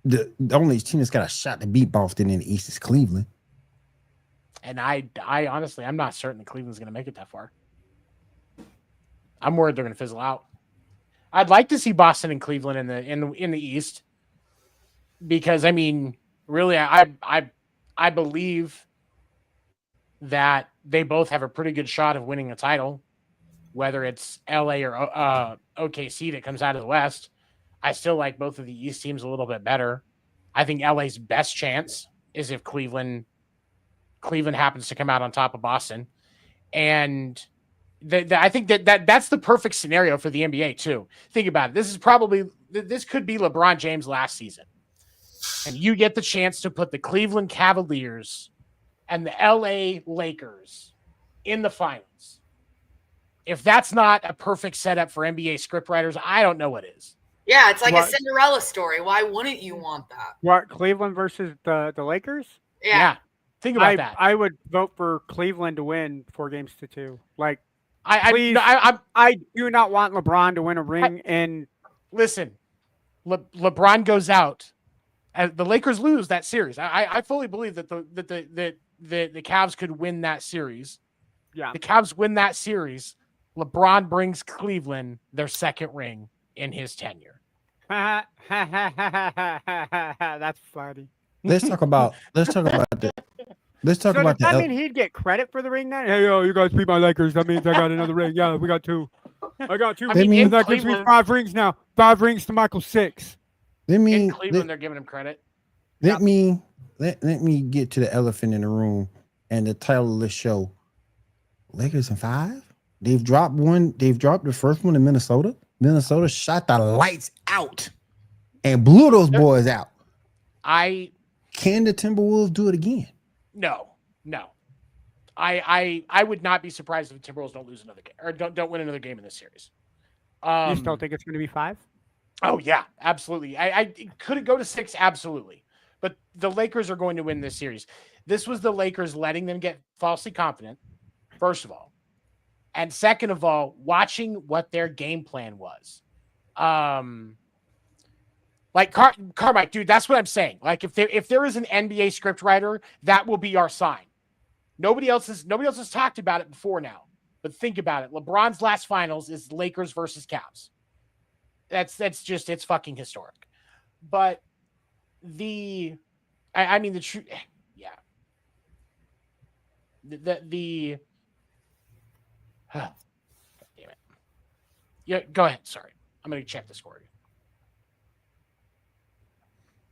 the only team that's got a shot to beat Boston in the East is Cleveland. And I honestly, I'm not certain that Cleveland's going to make it that far. I'm worried they're going to fizzle out. I'd like to see Boston and Cleveland in the East because I mean, really, I believe that they both have a pretty good shot of winning a title, whether it's LA or OKC that comes out of the West. I still like both of the East teams a little bit better. I think LA's best chance is if Cleveland happens to come out on top of Boston. And I think that's the perfect scenario for the NBA too. Think about it. This could be LeBron James last season. And you get the chance to put the Cleveland Cavaliers and the LA Lakers in the finals. If that's not a perfect setup for NBA scriptwriters, I don't know what is. Yeah, it's like a Cinderella story. Why wouldn't you want that? What, Cleveland versus the Lakers? Yeah. Think about that. I would vote for Cleveland to win 4-2. Like, I do not want LeBron to win a ring. And listen, LeBron goes out, and the Lakers lose that series. I fully believe that the Cavs could win that series. Yeah, the Cavs win that series. LeBron brings Cleveland their second ring in his tenure. That's funny. Let's talk about Does that mean he'd get credit for the ring then? Hey, yo, you guys beat my Lakers. That means I got another ring. Yeah, we got 2. I got 2. That gives me 5 rings now. 5 rings to Michael 6. In Cleveland, they're giving him credit. Let me get to the elephant in the room and the title of the show. Lakers in 5? They've dropped one. They've dropped the first one in Minnesota. Minnesota shot the lights out and blew those boys out. Can the Timberwolves do it again? No. No. I would not be surprised if the Timberwolves don't lose another game or don't win another game in this series. You still think it's going to be 5? Oh yeah, absolutely. I could it go to 6? Absolutely. But the Lakers are going to win this series. This was the Lakers letting them get falsely confident, first of all. And second of all, watching what their game plan was. Like Carmike, dude, that's what I'm saying. Like if there is an NBA scriptwriter, that will be our sign. Nobody else has talked about it before now. But think about it. LeBron's last finals is Lakers versus Cavs. That's just, it's fucking historic. But the truth, yeah. The damn it. Yeah, go ahead. Sorry. I'm going to check the score.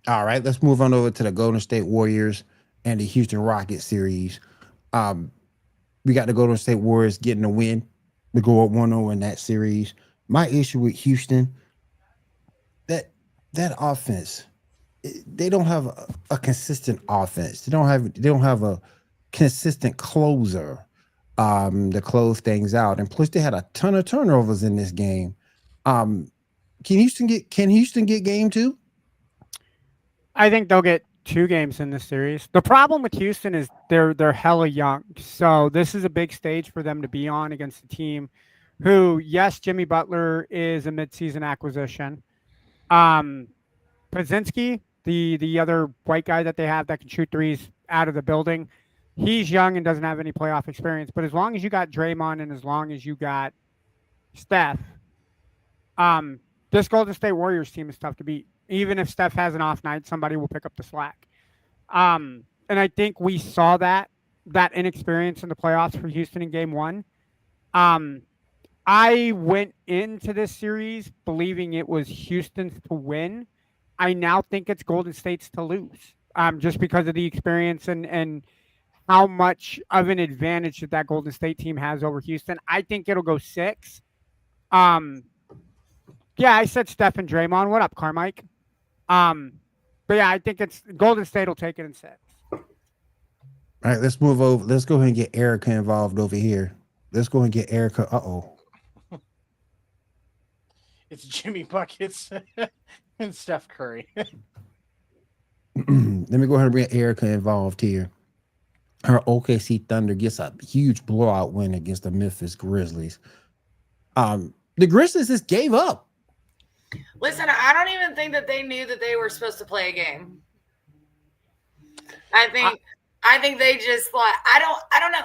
All right, let's move on over to the Golden State Warriors and the Houston Rockets series. We got the Golden State Warriors getting a win. We go up 1-0 in that series. My issue with Houston, that offense, they don't have a consistent offense. They don't have a consistent closer to close things out. And plus, they had a ton of turnovers in this game. Can Houston get game 2? I think they'll get 2 games in this series. The problem with Houston is they're hella young. So this is a big stage for them to be on against a team who, yes, Jimmy Butler is a midseason acquisition. Pazinski, the other white guy that they have that can shoot threes out of the building, he's young and doesn't have any playoff experience. But as long as you got Draymond and as long as you got Steph, this Golden State Warriors team is tough to beat. Even if Steph has an off night, somebody will pick up the slack. And I think we saw that inexperience in the playoffs for Houston in game 1. I went into this series believing it was Houston's to win. I now think it's Golden State's to lose, just because of the experience and how much of an advantage that Golden State team has over Houston. I think it'll go 6. Yeah, I said Steph and Draymond. What up, Carmike? But yeah, I think it's Golden State will take it in 6. All right, let's move over. Let's go ahead and get Erica involved over here. Let's go and get Erica. It's Jimmy Buckets and Steph Curry. Let me go ahead and bring Erica involved here. Her OKC Thunder gets a huge blowout win against the Memphis Grizzlies. The Grizzlies just gave up. Listen, I don't even think that they knew that they were supposed to play a game. I think they just like I don't know.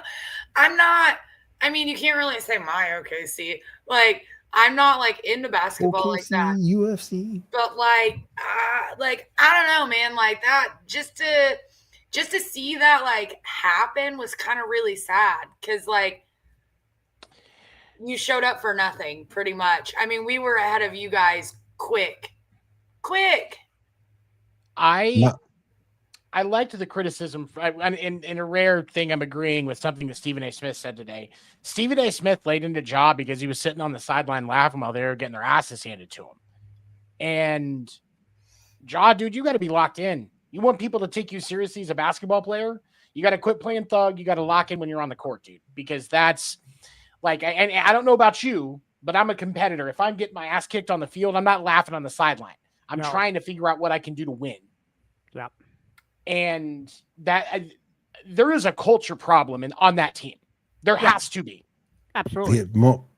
I'm not. I mean, you can't really say my OKC. Like I'm not like into basketball OKC, like that. UFC. But like I don't know, man. Like that just to see that like happen was kind of really sad because like you showed up for nothing pretty much. I mean, we were ahead of you guys quick. I liked the criticism, in a rare thing. I'm agreeing with something that Stephen A. Smith said today. Stephen A. Smith laid into Ja because he was sitting on the sideline laughing while they were getting their asses handed to him. And Ja, dude, you got to be locked in. You want people to take you seriously as a basketball player? You got to quit playing thug. You got to lock in when you're on the court, dude, because that's like, and I don't know about you, but I'm a competitor. If I'm getting my ass kicked on the field, I'm not laughing on the sideline. I'm trying to figure out what I can do to win. Yeah. And that there is a culture problem on that team. There has to be. Absolutely. A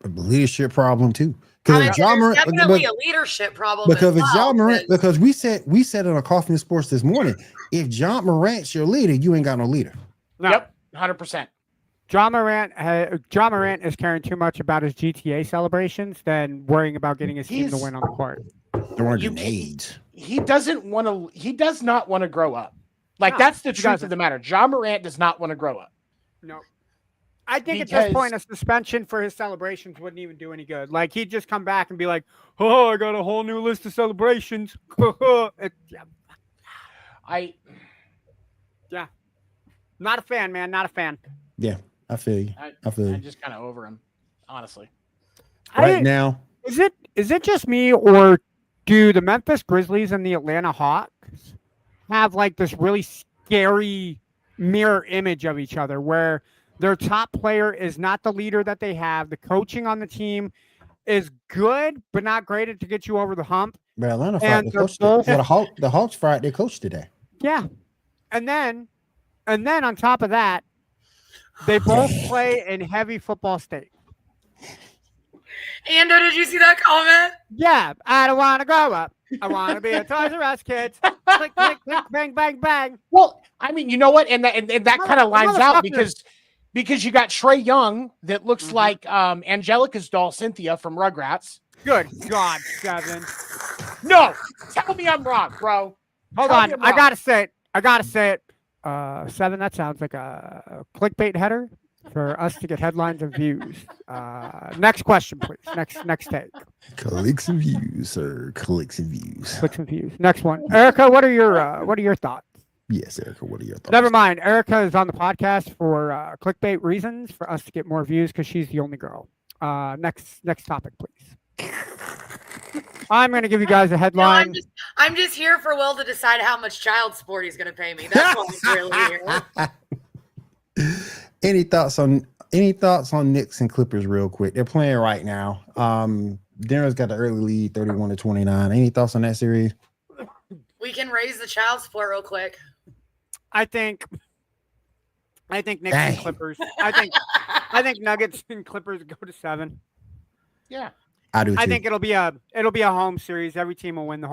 leadership problem too. I mean, there's definitely a leadership problem. Because if Ja Morant, because we said on a Coffee and Sports this morning, if Ja Morant's your leader, you ain't got no leader. No. Yep, 100%. Ja Morant is caring too much about his GTA celebrations than worrying about getting his team to win on the court. There weren't grenades. He does not want to grow up. Like, that's the truth of the matter. Ja Morant does not want to grow up. No. I think at this point, a suspension for his celebrations wouldn't even do any good. Like, he'd just come back and be like, oh, I got a whole new list of celebrations. Yeah. Not a fan, man. Not a fan. Yeah, I feel you. I'm just kind of over him, honestly. Now. Is it just me, or do the Memphis Grizzlies and the Atlanta Hawks have like this really scary mirror image of each other, where their top player is not the leader that they have. The coaching on the team is good, but not great to get you over the hump. But Atlanta And fired the they're coach. both- The Hawks fired their coach today. Yeah. And then on top of that, they both play in heavy football state. Ando, did you see that comment? Yeah, I don't want to grow up. I want to be a Toys R Us kid. Click, click, click, bang, bang, bang. Well, I mean, you know what? And that kind of lines out motherfucker. because you got Trey Young that looks like Angelica's doll Cynthia from Rugrats. Good God, 7. No, tell me I'm wrong, bro. Hold Tell on. me I'm I wrong. gotta say it. 7, that sounds like a clickbait header for us to get headlines and views. Next question, please. Next take. Clicks and views, sir. Clicks and views. Clicks and views. Next one. Erica, what are your thoughts? Yes, Erica. What are your thoughts? Never mind. Erica is on the podcast for clickbait reasons, for us to get more views because she's the only girl. Next topic, please. I'm going to give you guys a No, headline. I'm just here for Will to decide how much child support he's going to pay me. That's what I'm really here. Any thoughts on Knicks and Clippers real quick? They're playing right now. Denver's got the early lead, 31-29. Any thoughts on that series? We can raise the child support real quick. I think Knicks and Dang. Clippers. I think Nuggets and Clippers go to 7. Yeah. I do too. I think it'll be a home series. Every team will win their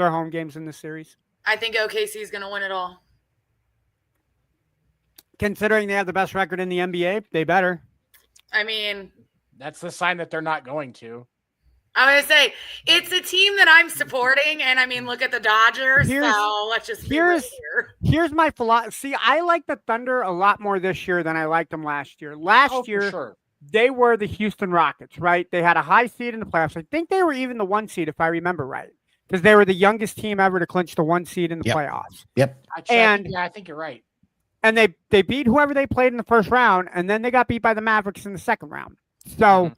home games in this series. I think OKC is going to win it all. Considering they have the best record in the NBA, they better. I mean, That's the sign that they're not going to. I'm going to say it's a team that I'm supporting, and I mean, look at the Dodgers. Here's- So let's just be real here. Here's my philosophy. See, I like the Thunder a lot more this year than I liked them last year. Last Oh, for year, sure. they were the Houston Rockets, right? They had a high seed in the playoffs. I think they were even the 1 seed, if I remember right, because they were the youngest team ever to clinch the 1 seed in the Yep. playoffs. Yep. I think you're right. And they beat whoever they played in the first round, and then they got beat by the Mavericks in the second round. So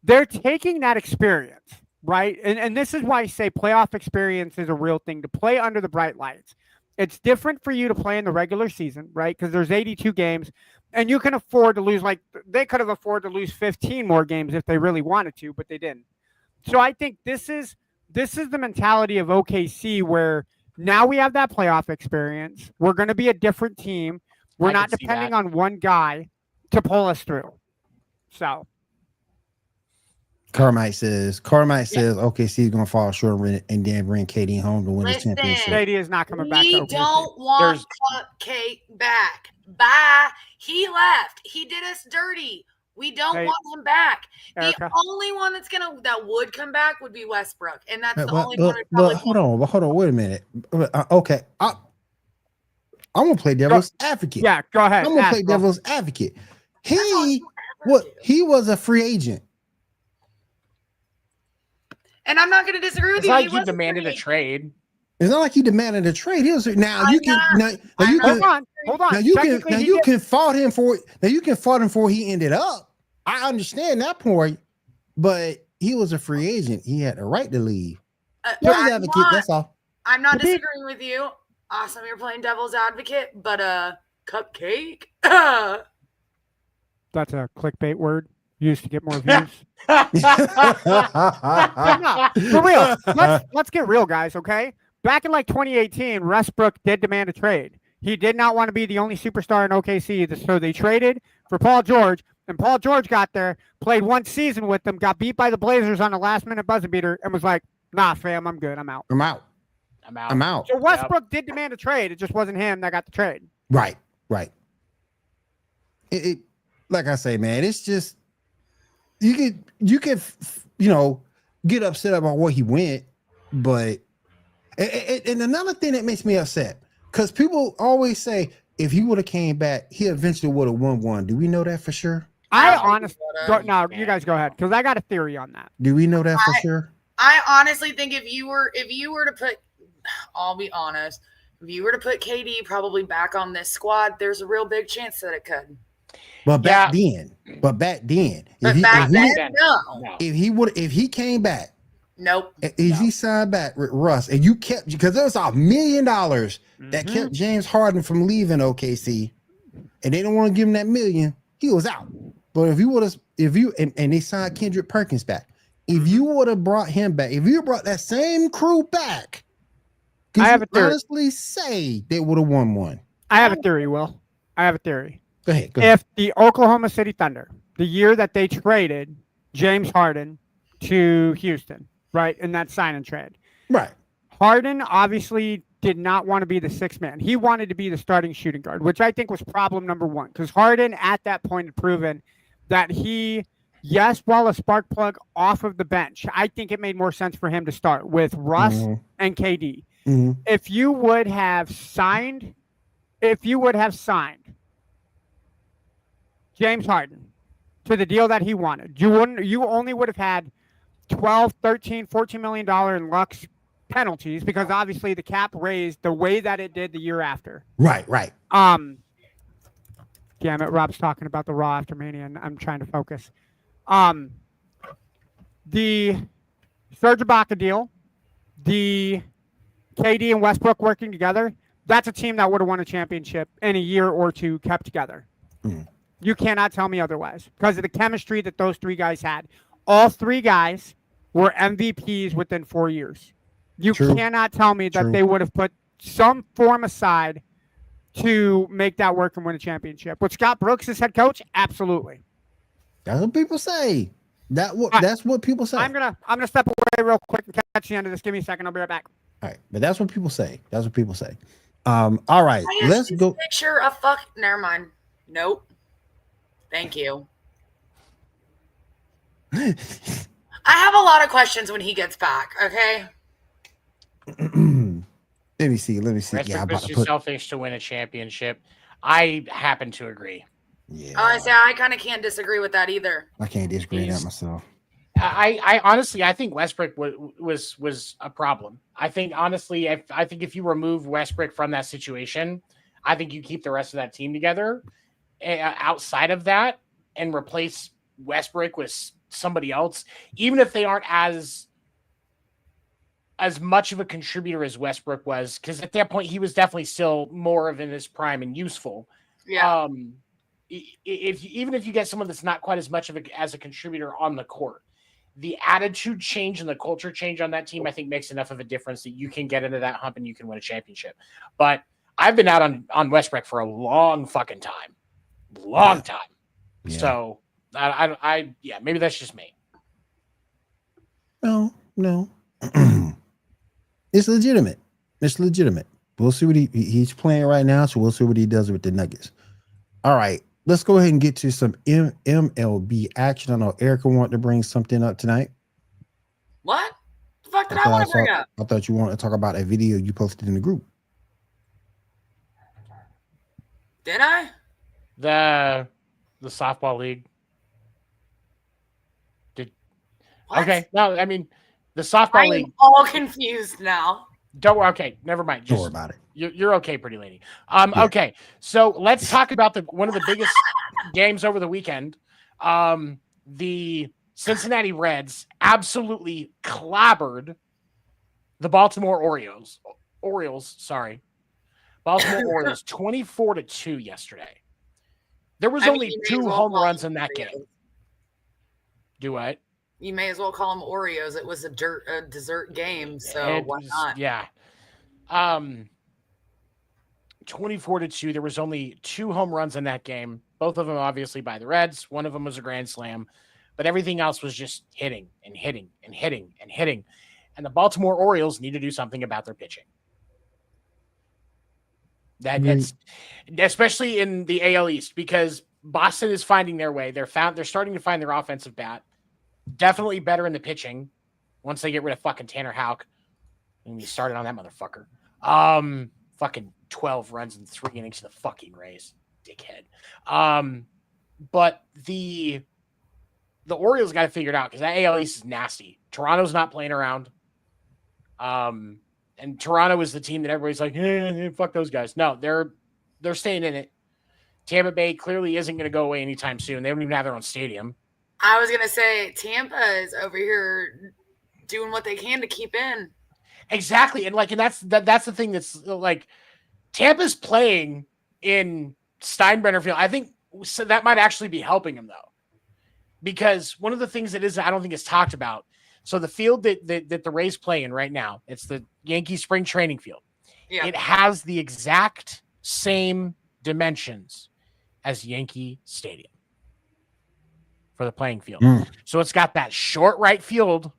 they're taking that experience, right? And this is why I say playoff experience is a real thing, to play under the bright lights. It's different for you to play in the regular season, right? Because there's 82 games, and you can afford to lose, like they could have afforded to lose 15 more games if they really wanted to, but they didn't. So I think this is the mentality of OKC, where now we have that playoff experience. We're going to be a different team. We're I not can see depending that. on one guy to pull us through. So Carmike says OKC is going to fall short and then bring KD home to win the Listen. championship. Shady is not coming back. We to OKC. don't want Cupcake back. Bye. He left. He did us dirty. We don't Hey, want him back. Erica. The only one that would come back would be Westbrook, and that's the But only one. hold on, wait a minute. Okay, I'm gonna play devil's advocate. Yeah, go ahead. I'm gonna Ask, play bro. devil's advocate. That's all He you ever do. he was a free agent. And I'm not going to disagree with It's you. like He he was demanded a free. trade. It's not like he demanded a trade. He was now I'm you can not- now you I'm can Hold on. now you can Technically, now he you did- can fault him for he ended up. I understand that point, but he was a free agent. He had the right to leave. Devil's I'm advocate. not- That's all. I'm not He did. disagreeing with you. Awesome, you're playing devil's advocate, but Cupcake. That's a clickbait word used to get more views. But no, for real. Let's get real, guys. Okay. Back in like 2018, Westbrook did demand a trade. He did not want to be the only superstar in OKC, so they traded for Paul George. And Paul George got there, played 1 season with them, got beat by the Blazers on a last-minute buzzer beater, and was like, "Nah, fam, I'm good. I'm out." I'm out. I'm out. I'm out. So Westbrook did demand a trade. It just wasn't him that got the trade. Right. It like I say, man, it's just you could get upset about where he went, but and another thing that makes me upset, because people always say if he would have came back, he eventually would have won. Do we know that for sure? I don't honestly, think no, you guys go ahead, because I got a theory on that. Do we know that for sure? I honestly think if you were to put, I'll be honest, if you were to put KD probably back on this squad, there's a real big chance that it could. But back then, But if back he, then, no. if he came back, Nope. Is he signed back with Russ? And you kept, because there was $1 million that kept James Harden from leaving OKC, and they don't want to give him that $1 million. He was out. But if they signed Kendrick Perkins back, if you would have brought him back, if you brought that same crew back, I have a theory. Honestly, say they would have won one. I have a theory, Will. I have a theory. Go ahead. If the Oklahoma City Thunder, the year that they traded James Harden to Houston, right, in that sign and trade, right, Harden obviously did not want to be the sixth man. He wanted to be the starting shooting guard, which I think was problem number one, because Harden at that point had proven that while a spark plug off of the bench, I think it made more sense for him to start with Russ and KD. If you would have signed James Harden to the deal that he wanted, you only would have had 12, 13, $14 million in Lux penalties, because obviously the cap raised the way that it did the year after. Right. Damn it, Rob's talking about the Raw after Mania, and I'm trying to focus. The Serge Ibaka deal, the KD and Westbrook working together, that's a team that would have won a championship in a year or two kept together. You cannot tell me otherwise, because of the chemistry that those three guys had. All three guys were MVPs within 4 years. You cannot tell me that they would have put some form aside to make that work and win a championship. With Scott Brooks as head coach, absolutely. That's what people say. That's what people say. I'm gonna step away real quick and catch the end of this. Give me a second. I'll be right back. All right, but that's what people say. All right, let's go. Picture a Never mind. Nope. Thank you. I have a lot of questions when he gets back. Okay. Let me see. Westbrook was too selfish to win a championship. I happen to agree. Yeah. I kind of can't disagree with that either. I can't disagree with that myself. I honestly, I think Westbrook was a problem. I think honestly, if you remove Westbrook from that situation, I think you keep the rest of that team together. Outside of that, and replace Westbrook with somebody else, even if they aren't as much of a contributor as Westbrook was, because at that point he was definitely still more of in his prime and useful. Yeah. Even if you get someone that's not quite as much of as a contributor on the court, the attitude change and the culture change on that team, I think, makes enough of a difference that you can get into that hump and you can win a championship. But I've been out on Westbrook for a long fucking time. Long time. Yeah. So I maybe that's just me. No. It's legitimate. We'll see what he's playing right now, so we'll see what he does with the Nuggets. All right, let's go ahead and get to some MLB action. I know Erica wanted to bring something up tonight. What the fuck did I want to bring up? I thought you wanted to talk about a video you posted in the group. Did I? The softball league. Okay. No, I mean the softball league. I'm all confused now. Don't worry. Okay, never mind. Don't worry about it. You're okay, pretty lady. Yeah. Okay. So let's talk about one of the biggest games over the weekend. The Cincinnati Reds absolutely clobbered the Baltimore Orioles. Baltimore Orioles 24-2 yesterday. There was only 2 home runs in that game. Do what? You may as well call them Oreos. It was a dessert game, so why not? Yeah. 24-2. There was only 2 home runs in that game. Both of them obviously by the Reds. One of them was a grand slam, but everything else was just hitting and hitting and hitting and hitting. And the Baltimore Orioles need to do something about their pitching. That's especially in the AL East, because Boston is finding their way. They're starting to find their offensive bat. Definitely better in the pitching once they get rid of fucking Tanner Houck. And he started on that motherfucker. Fucking 12 runs in 3 innings to the fucking Rays. Dickhead. But the Orioles got to figure it out, because that AL East is nasty. Toronto's not playing around. And Toronto is the team that everybody's like, fuck those guys. No, they're staying in it. Tampa Bay clearly isn't going to go away anytime soon. They don't even have their own stadium. I was going to say, Tampa is over here doing what they can to keep in. Exactly. And that's the thing that's like Tampa's playing in Steinbrenner Field. I think so that might actually be helping him though. Because one of the things that I don't think is talked about. So the field that the Rays play in right now, it's the Yankee spring training field. Yeah. It has the exact same dimensions as Yankee Stadium for the playing field. So it's got that short right field,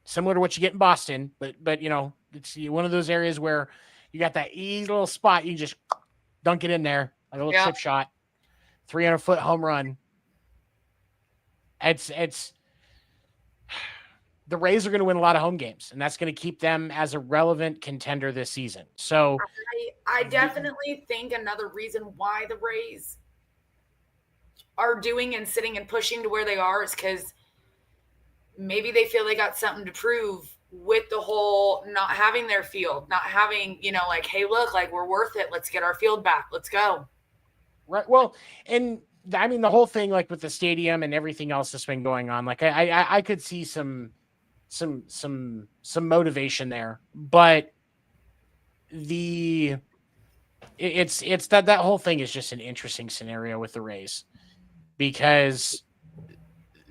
similar to what you get in Boston, but it's one of those areas where you got that easy little spot. You can just dunk it in there, like a little chip shot, 300-foot home run. It's the Rays are going to win a lot of home games, and that's going to keep them as a relevant contender this season. So I definitely think another reason why the Rays are doing and sitting and pushing to where they are is because maybe they feel they got something to prove with the whole not having their field, not having, like, hey, look, like we're worth it. Let's get our field back. Let's go. Right. Well, and I mean, the whole thing, like with the stadium and everything else that's been going on, like I could see some motivation there, but it's that whole thing is just an interesting scenario with the Rays because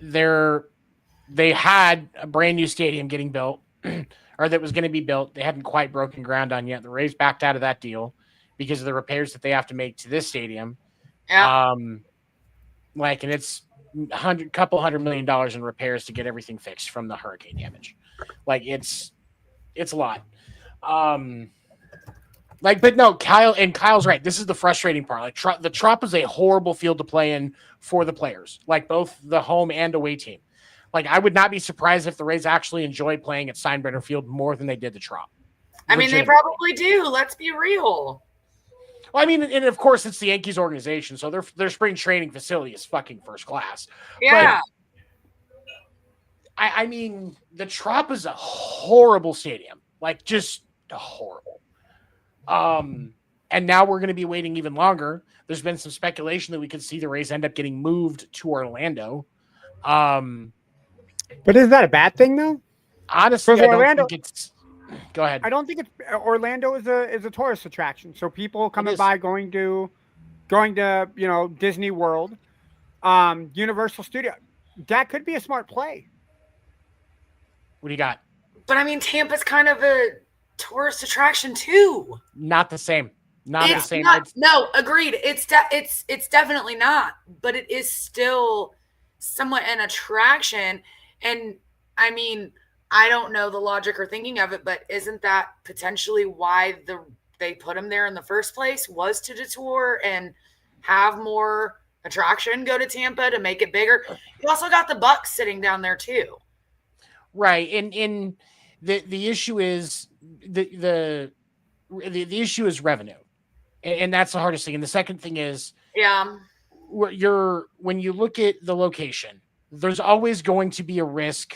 they had a brand new stadium getting built or that was going to be built. They hadn't quite broken ground on yet. The Rays backed out of that deal because of the repairs that they have to make to this stadium. Yeah. And it's couple $100 million in repairs to get everything fixed from the hurricane damage. Like it's a lot. But no, Kyle's right. This is the frustrating part. Like the Trop is a horrible field to play in for the players, like both the home and away team. Like I would not be surprised if the Rays actually enjoy playing at Steinbrenner Field more than they did the Trop. I mean, they probably do. Let's be real. Well, I mean, and of course it's the Yankees organization, so their spring training facility is fucking first class. Yeah. But I mean, the Trop is a horrible stadium, like just horrible. And now we're going to be waiting even longer. There's been some speculation that we could see the Rays end up getting moved to Orlando. But is that a bad thing though? Honestly, I don't think it's. Go ahead. I don't think it's Orlando is a tourist attraction. So people coming by going to Disney World, Universal Studio. That could be a smart play. What do you got? But I mean, Tampa's kind of a tourist attraction too. Not the same. Not the same. No, agreed. It's definitely not. But it is still somewhat an attraction. And I mean, I don't know the logic or thinking of it, but isn't that potentially why they put him there in the first place, was to detour and have more attraction go to Tampa to make it bigger? You also got the Bucks sitting down there too. Right. And the issue is the issue is revenue. And that's the hardest thing. And the second thing is when you look at the location, there's always going to be a risk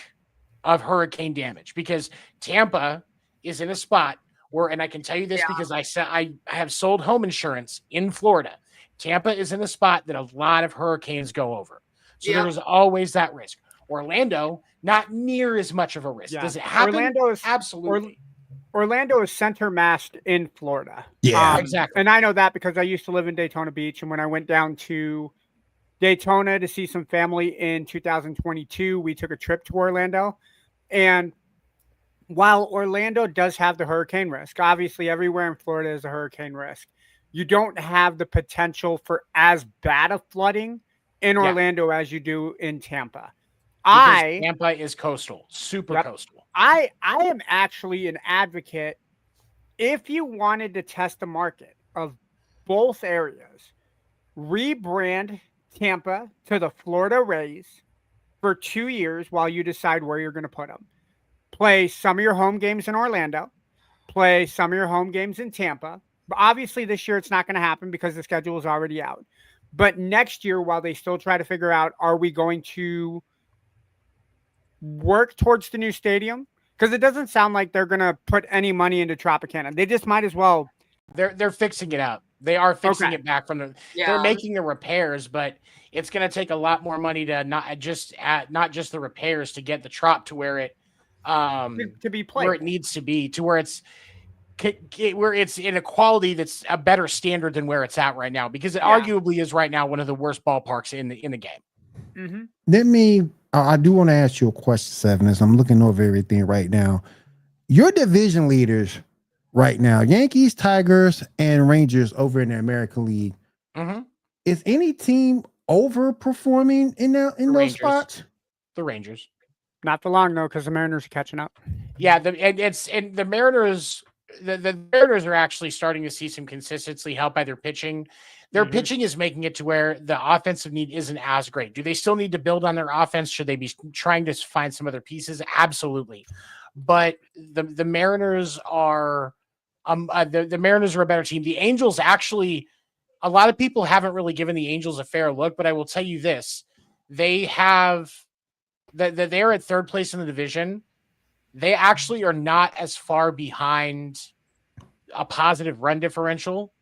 of hurricane damage because Tampa is in a spot where, and I can tell you this because I have sold home insurance in Florida. Tampa is in a spot that a lot of hurricanes go over. So there's always that risk. Orlando, not near as much of a risk. Does it happen? Orlando is absolutely. Orlando is center massed in Florida. Yeah, exactly. And I know that because I used to live in Daytona Beach. And when I went down to Daytona to see some family in 2022, we took a trip to Orlando. And while Orlando does have the hurricane risk, obviously everywhere in Florida is a hurricane risk. You don't have the potential for as bad of flooding in Orlando as you do in Tampa. Tampa is coastal, super coastal. I am actually an advocate. If you wanted to test the market of both areas, rebrand Tampa to the Florida Rays for 2 years while you decide where you're going to put them. Play some of your home games in Orlando. Play some of your home games in Tampa. But obviously this year it's not going to happen because the schedule is already out. But next year, while they still try to figure out, are we going to work towards the new stadium? Because it doesn't sound like they're going to put any money into Tropicana. They just might as well. They're fixing it out. They are fixing it back from the. Yeah. They're making the repairs, but it's going to take a lot more money to not just the repairs to get the Trop to where it to be played where it needs to be, to where it's in a quality that's a better standard than where it's at right now, because it arguably is right now one of the worst ballparks in the game. Mm-hmm. I do want to ask you a question, Seven, as I'm looking over everything right now. Your division leaders right now, Yankees, Tigers, and Rangers over in the American League. Mm-hmm. Is any team overperforming in those Rangers. spots? The Rangers. Not for long though, because the Mariners are catching up. Yeah, the Mariners. The Mariners are actually starting to see some consistency helped by their pitching. Their pitching is making it to where the offensive need isn't as great. Do they still need to build on their offense? Should they be trying to find some other pieces? Absolutely. But the Mariners are the Mariners are a better team. The Angels actually, a lot of people haven't really given the Angels a fair look, but I will tell you this: they have they're at third place in the division. They actually are not as far behind a positive run differential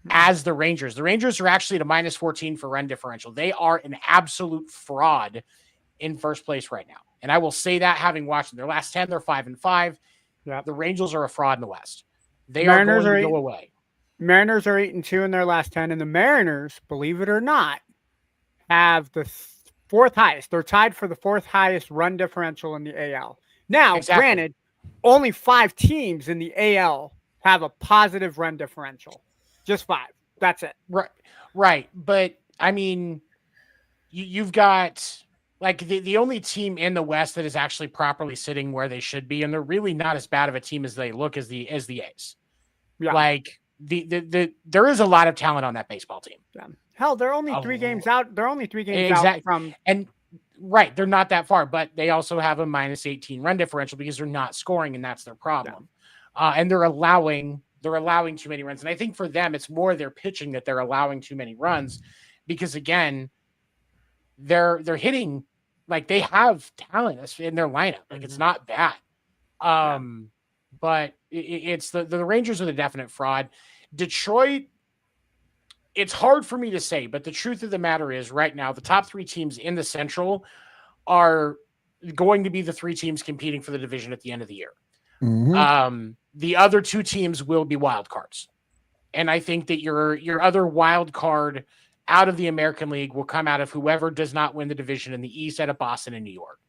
as the Rangers. The Rangers are actually at a -14 for run differential. They are an absolute fraud in first place right now. And I will say that having watched them. Their last 10, they're 5-5. Yep. The Rangers are a fraud in the West. They Mariners are going to go away. Mariners are 8-2 in their last 10, and the Mariners, believe it or not, have the fourth highest. They're tied for the fourth highest run differential in the AL. Now, granted, only 5 teams in the AL have a positive run differential. Just 5. That's it. Right. But, I mean, you've got, like, the only team in the West that is actually properly sitting where they should be, and they're really not as bad of a team as they look, as the A's. Yeah. Like, there is a lot of talent on that baseball team. Yeah. Hell, they're only 3 games out. They're only 3 games out from... And... Right, they're not that far, but they also have a -18 run differential because they're not scoring, and that's their problem. Yeah. And they're allowing too many runs. And I think for them, it's more their pitching that they're allowing too many runs, because again, they're hitting, like, they have talent in their lineup. Like, it's not bad. But it's the Rangers are the definite fraud. Detroit, it's hard for me to say, but the truth of the matter is right now, the top 3 teams in the Central are going to be the 3 teams competing for the division at the end of the year. Mm-hmm. The other 2 teams will be wild cards. And I think that your other wild card out of the American League will come out of whoever does not win the division in the East, out of Boston and New York.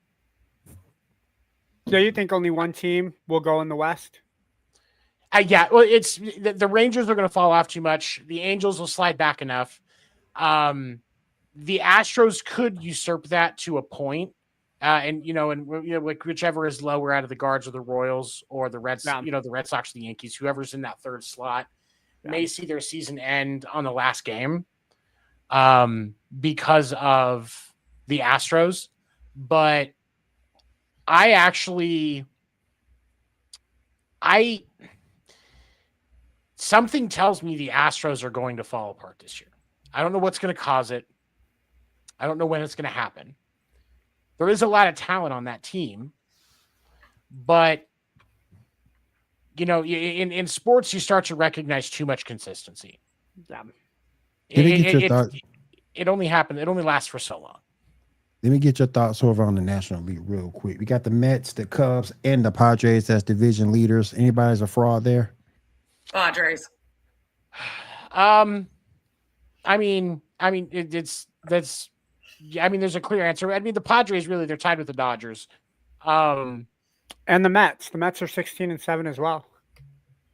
So you think only one team will go in the West? Yeah, well, it's the Rangers are going to fall off too much. The Angels will slide back enough. The Astros could usurp that to a point, and whichever is lower out of the Guards or the Royals or the Reds, the Red Sox, or the Yankees, whoever's in that third slot, may see their season end on the last game, because of the Astros. But something tells me the Astros are going to fall apart this year. I don't know what's going to cause it. I don't know when it's going to happen. There is a lot of talent on that team, but in sports, you start to recognize too much consistency. Yeah. It only happens. It only lasts for so long. Let me get your thoughts over on the National League real quick. We got the Mets, the Cubs, and the Padres as division leaders. Anybody's a fraud there? Padres. I mean, there's a clear answer. I mean, the Padres, really, they're tied with the Dodgers. And the Mets. The Mets are 16-7 as well.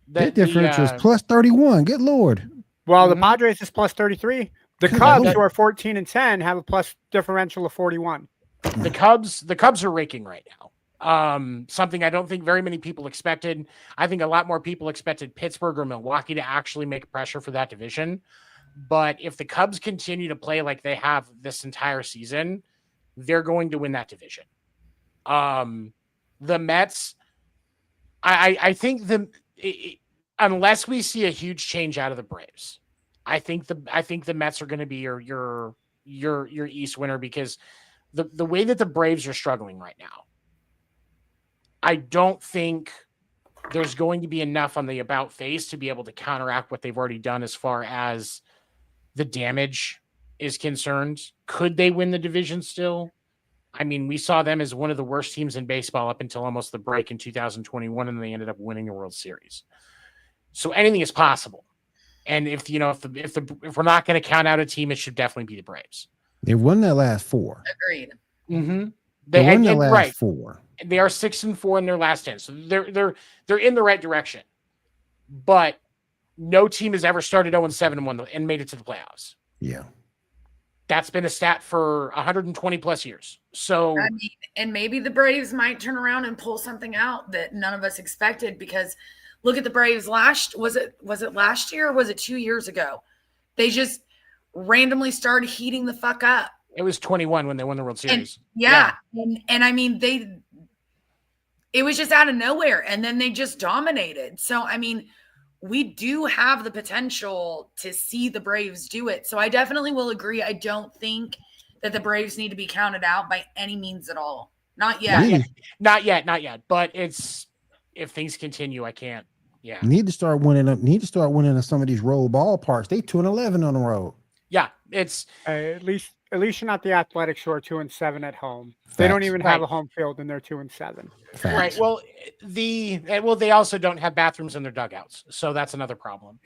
That differential is plus 31. Good Lord. Well, the Padres is plus 33. The Cubs, who are 14-10, have a plus differential of 41. The Cubs are raking right now. Something I don't think very many people expected. I think a lot more people expected Pittsburgh or Milwaukee to actually make pressure for that division. But if the Cubs continue to play like they have this entire season, they're going to win that division. The Mets, I think unless we see a huge change out of the Braves, I think the Mets are going to be your East winner, because the way that the Braves are struggling right now, I don't think there's going to be enough on the about face to be able to counteract what they've already done as far as the damage is concerned. Could they win the division still? I mean, we saw them as one of the worst teams in baseball up until almost the break in 2021, and they ended up winning a World Series. So anything is possible. And if we're not going to count out a team, it should definitely be the Braves. They won their last 4. Agreed. Mm-hmm. They won their last 4. They are 6-4 in their last 10, so they're in the right direction. But no team has ever started 0-7 and made it to the playoffs. Yeah. That's been a stat for 120 plus years. So, I mean, and maybe the Braves might turn around and pull something out that none of us expected, because look at the Braves was it last year or was it 2 years ago? They just randomly started heating the fuck up. It was 21 when they won the World Series. And I mean, it was just out of nowhere, and then they just dominated. So, I mean, we do have the potential to see the Braves do it. So I definitely will agree. I don't think that the Braves need to be counted out by any means at all. Not yet. Not yet. But if things continue, I can't. Yeah. Need to start winning in some of these road ballparks. They 2-11 on the road. Yeah. It's at least you're not the Athletics, who are 2-7 at home. They don't even have a home field, and they're 2-7. Right. Well, they also don't have bathrooms in their dugouts, so that's another problem.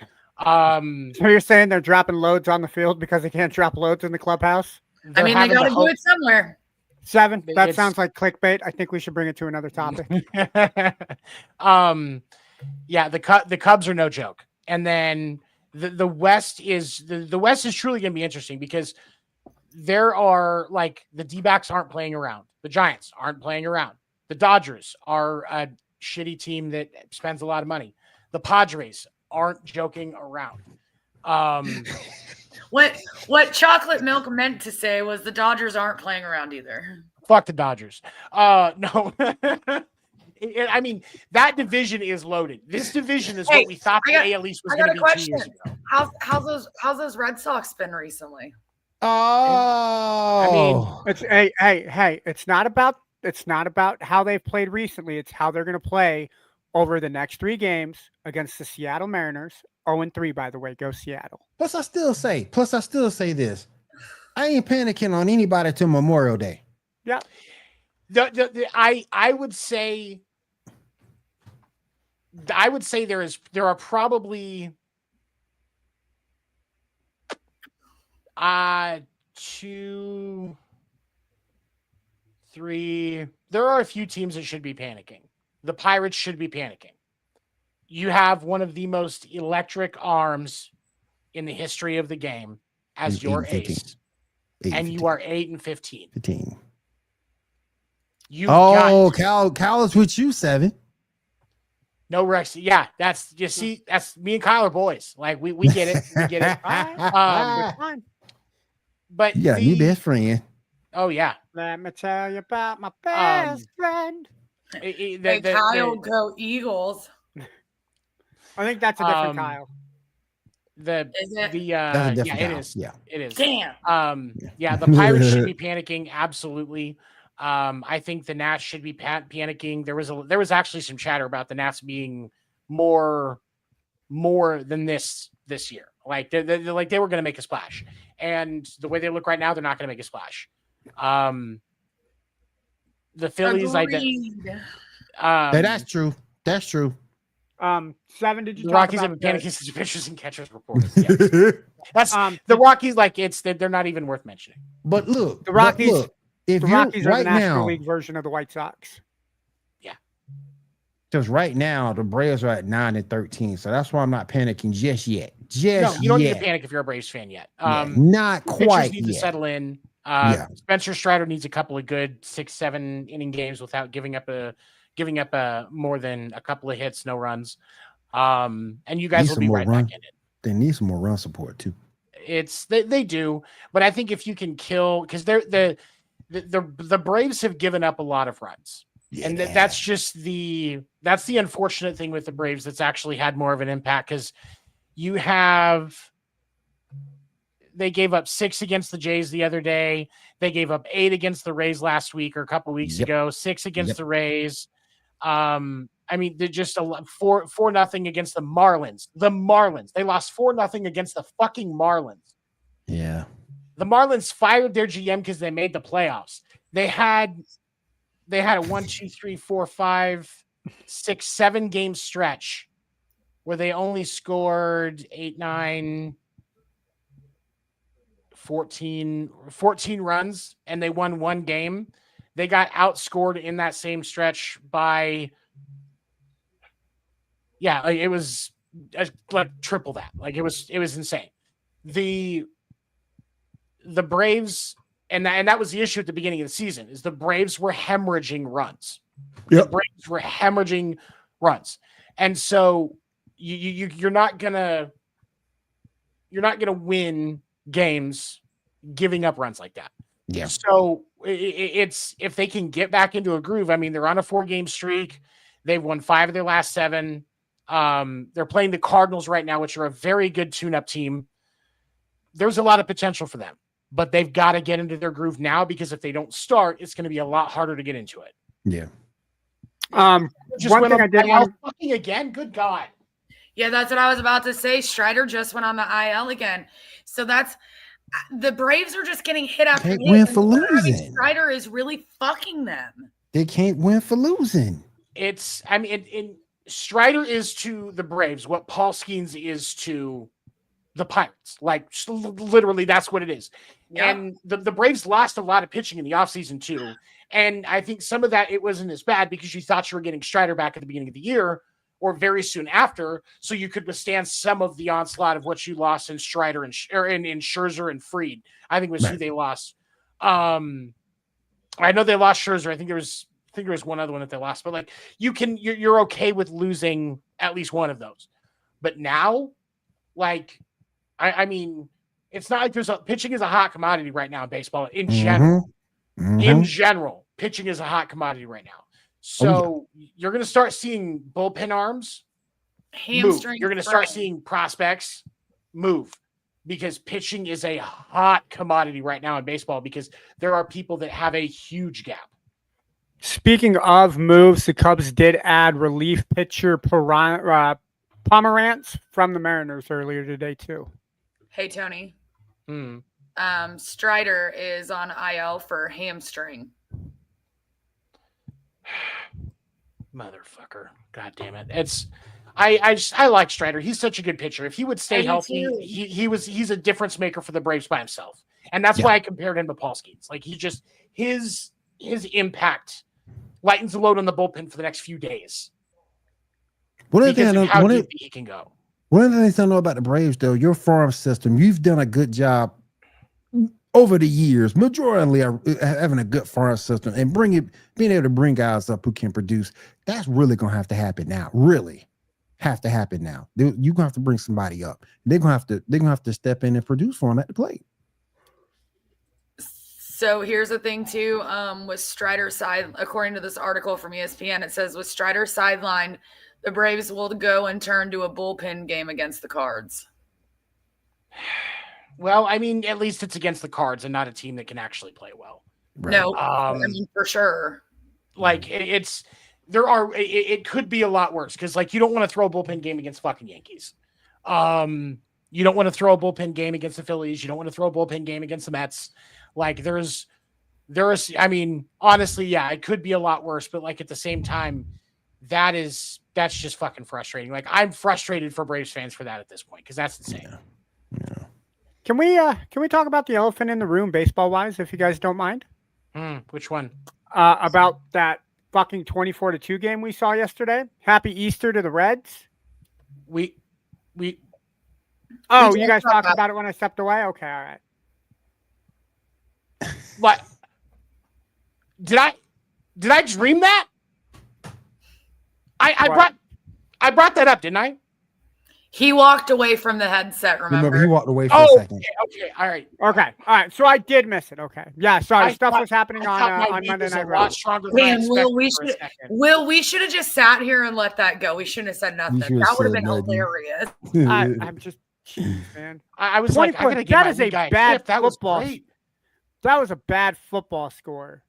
So you're saying they're dropping loads on the field because they can't drop loads in the clubluase? I mean, they got to do it somewhere. 7. That sounds like clickbait. I think we should bring it to another topic. Yeah, the Cubs are no joke, and then the West is the West is truly going to be interesting, because there are, like, the D-backs aren't playing around. The Giants aren't playing around. The Dodgers are a shitty team that spends a lot of money. The Padres aren't joking around. What Chocolate Milk meant to say was the Dodgers aren't playing around either. Fuck the Dodgers. No. I mean, that division is loaded. This division is what we thought the AL East was going to be 2 years ago. How's those Red Sox been recently? Oh, I mean, It's hey, it's not about how they've played recently. It's how they're going to play over the next 3 games against the Seattle Mariners. 0-3, by the way. Go Seattle. Plus, I still say this. I ain't panicking on anybody till Memorial Day. Yeah. I would say there are probably 2, 3. There are a few teams that should be panicking. The Pirates should be panicking. You have one of the most electric arms in the history of the game as your ace, and you are 8-15. 15. Kyle is with you, 7. No, Rex. Yeah, that's me and Kyle are boys. Like, we get it. We get it. But yeah, your best friend. Oh yeah. Let me tell you about my best friend. Kyle, go Eagles. I think that's a different Kyle. It is. Yeah. It is. Damn. Yeah, the Pirates should be panicking. Absolutely. I think the Nats should be panicking. There was actually some chatter about the Nats being more than this year. Like they were going to make a splash, and the way they look right now, they're not going to make a splash. The Phillies, that's true. That's true. 7. Did you? The Rockies have been panicking since pitchers and catchers reported. Yes. That's the Rockies. Like, they're not even worth mentioning. But look, the Rockies. If the you're Rockies are right the National now, League version of the White Sox. Yeah. Because right now the Braves are at 9-13, so that's why I'm not panicking just yet. No, you don't need to panic if you're a Braves fan yet. Not quite need yet. To settle in. Spencer Strider needs a couple of good 6-7 inning games without giving up more than a couple of hits, no runs. And you guys will be right back in it. They need some more run support too. They do, but I think if you can kill, because the Braves have given up a lot of runs, and that's just the unfortunate thing with the Braves that's actually had more of an impact, because they gave up 6 against the Jays the other day. They gave up 8 against the Rays last week or a couple weeks ago. 6 against the Rays. I mean, they're just 4-0 against the Marlins. The Marlins. They lost 4-0 against the fucking Marlins. Yeah. The Marlins fired their GM because they made the playoffs. They had a 1, 2, 3, 4, 5, 6, 7 game stretch where they only scored 8, 9, 14 runs, and they won 1 game. They got outscored in that same stretch by, it was like triple that. Like it was insane. The Braves, and that was the issue at the beginning of the season, is the Braves were hemorrhaging runs. Yep. The Braves were hemorrhaging runs. And so you're not gonna win games giving up runs like that. Yeah. So it's, if they can get back into a groove, I mean, they're on a 4-game streak. They've won 5 of their last 7. They're playing the Cardinals right now, which are a very good tune-up team. There's a lot of potential for them, but they've got to get into their groove now, because if they don't start, it's going to be a lot harder to get into it. Yeah. Just one went thing on I did IL want fucking again. Good God. Yeah, that's what I was about to say. Strider just went on the IL again. So that's the Braves are just getting hit after Can't hit. win and for losing. Strider is really fucking them. They can't win for losing. It's, I mean, Strider is to the Braves what Paul Skeens is to the Pirates. Like, literally, that's what it is. Yep. And the Braves lost a lot of pitching in the offseason, too. And I think some of that, it wasn't as bad because you thought you were getting Strider back at the beginning of the year or very soon after, so you could withstand some of the onslaught of what you lost in Strider and in Scherzer and Fried. I think was who they lost. I know they lost Scherzer. I think there was one other one that they lost, but like you're okay with losing at least one of those. But now, like, I mean, it's not like pitching is a hot commodity right now in baseball in general. Mm-hmm. In general, pitching is a hot commodity right now. So you're going to start seeing bullpen arms move. You're going to start seeing prospects move, because pitching is a hot commodity right now in baseball, because there are people that have a huge gap. Speaking of moves, the Cubs did add relief pitcher Pomerantz from the Mariners earlier today too. Hey, Tony. Strider is on IL for hamstring. Motherfucker. God damn it. I like Strider. He's such a good pitcher. If he would stay healthy, he's a difference maker for the Braves by himself. And that's why I compared him to Paul Skeens. Like, he just, his impact lightens the load on the bullpen for the next few days. One of the things how deep he can go. One of the things I know about the Braves, though, your farm system, you've done a good job over the years, majority are having a good farm system and being able to bring guys up who can produce. That's really gonna have to happen now. Really have to happen now. You're gonna have to bring somebody up. They're gonna have to step in and produce for them at the plate. So here's the thing too, with Strider side, according to this article from ESPN, it says with Strider sidelined, the Braves will go and turn to a bullpen game against the Cards. Well, I mean, at least it's against the Cards and not a team that can actually play well. Right. No, I mean, for sure. Like, it could be a lot worse, because, like, you don't want to throw a bullpen game against fucking Yankees. You don't want to throw a bullpen game against the Phillies. You don't want to throw a bullpen game against the Mets. Like, there's, I mean, honestly, yeah, it could be a lot worse, but, like, at the same time, that's just fucking frustrating. Like, I'm frustrated for Braves fans for that at this point, because that's insane. Yeah. Can we talk about the elephant in the room, baseball wise, if you guys don't mind? Which one? About that fucking 24-2 game we saw yesterday. Happy Easter to the Reds. You guys talked about it when I stepped away? Okay, all right. What? Did I dream that? I brought that up, didn't I? He walked away from the headset, remember? He walked away for a second. Okay, all right. So I did miss it. Okay. Yeah, sorry. Stuff was happening on Monday Night Raw. Man, Will, we should have just sat here and let that go. We shouldn't have said nothing. That would have been hilarious. I'm just, man. I was like, I gotta get that is a bad football. That was a bad football score.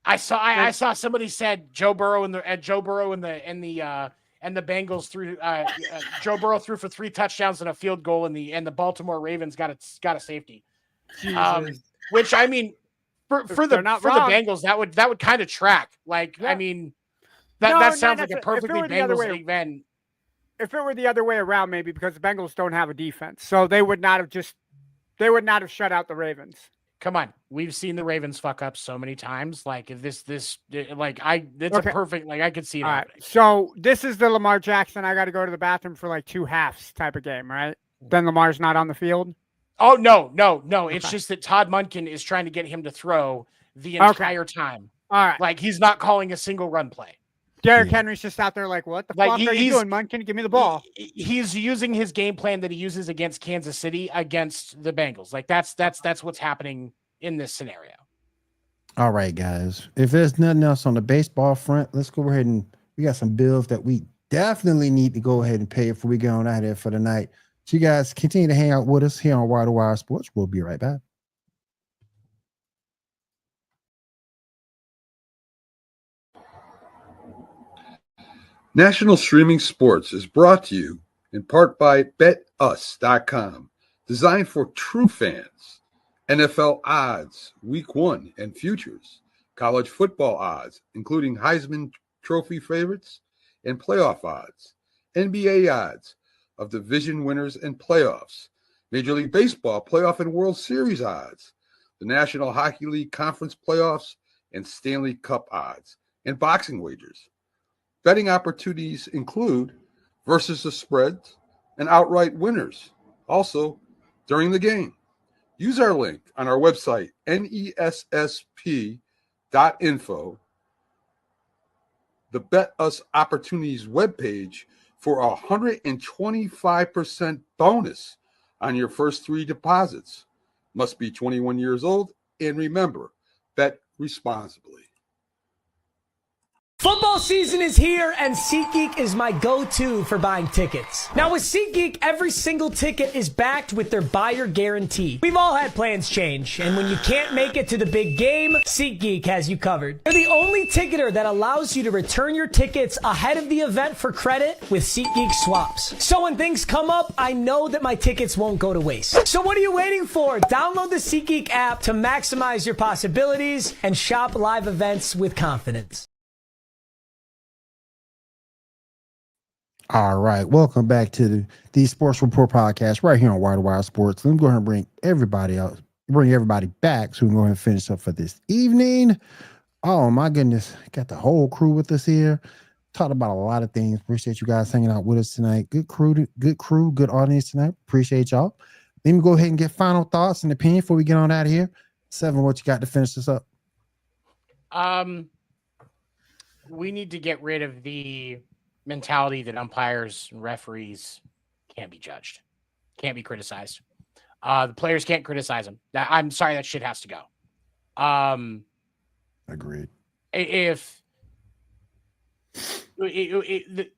I saw somebody said Joe Burrow and the Bengals threw Joe Burrow threw for 3 touchdowns and a field goal, and the Baltimore Ravens got a safety. Which, I mean, for the wrong. Bengals, that would kind of track. Like, Yeah. I mean, No, that sounds like a if it perfectly were the other way- Bengals event. If it were the other way around, maybe because the Bengals don't have a defense, so they would not have shut out the Ravens. Come on, we've seen the Ravens fuck up so many times. Like if it's Okay. a perfect, like I could see it All right. happening. So this is the Lamar Jackson. I got to go to the bathroom for like 2 halves type of game, right? Then Lamar's not on the field. Oh no. It's Okay. just that Todd Monken is trying to get him to throw the entire time. All right. Like he's not calling a single run play. Derrick Henry's just out there like, what the Like, fuck are you doing, Monken? Give me the ball. He's using his game plan that he uses against Kansas City against the Bengals. Like that's what's happening in this scenario. All right, guys. If there's nothing else on the baseball front, let's go ahead and we got some bills that we definitely need to go ahead and pay before we get on out of here for the night. So you guys continue to hang out with us here on Wire to Wire Sports. We'll be right back. National Streaming Sports is brought to you in part by BetUs.com, designed for true fans. NFL odds, Week 1 and futures, college football odds, including Heisman Trophy favorites and playoff odds, NBA odds of division winners and playoffs, Major League Baseball playoff and World Series odds, the National Hockey League Conference playoffs and Stanley Cup odds, and boxing wagers. Betting opportunities include versus the spreads and outright winners, also during the game. Use our link on our website, nessp.info, the Bet Us Opportunities webpage, for a 125% bonus on your first 3 deposits. Must be 21 years old, and remember, bet responsibly. Football season is here, and SeatGeek is my go-to for buying tickets. Now with SeatGeek, every single ticket is backed with their buyer guarantee. We've all had plans change, and when you can't make it to the big game, SeatGeek has you covered. They're the only ticketer that allows you to return your tickets ahead of the event for credit with SeatGeek swaps. So when things come up, I know that my tickets won't go to waste. So what are you waiting for? Download the SeatGeek app to maximize your possibilities and shop live events with confidence. All right, welcome back to the Sports Report podcast right here on Wire to Wire Sports. Let me go ahead and bring everybody back so we can go ahead and finish up for this evening. Oh my goodness, got the whole crew with us here. Talked about a lot of things. Appreciate you guys hanging out with us tonight. Good crew, good audience tonight. Appreciate y'all. Let me go ahead and get final thoughts and opinion before we get on out of here. Seven, what you got to finish this up? We need to get rid of the mentality that umpires and referees can't be judged, can't be criticized. The players can't criticize them. I'm sorry, that shit has to go. Agreed. If the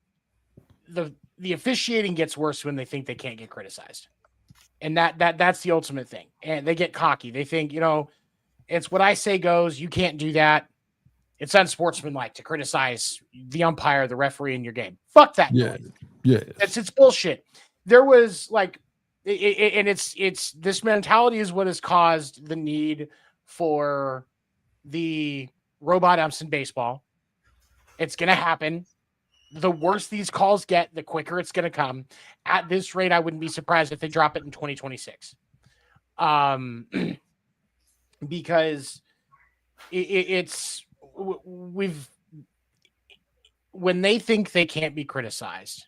officiating gets worse when they think they can't get criticized, and that's the ultimate thing. And they get cocky. They think, it's what I say goes. You can't do that. It's unsportsmanlike to criticize the umpire, the referee in your game. Fuck that. Yeah. It's bullshit. There was and it's this mentality is what has caused the need for the robot umps in baseball. It's going to happen. The worse these calls get, the quicker it's going to come. At this rate, I wouldn't be surprised if they drop it in 2026. Because when they think they can't be criticized,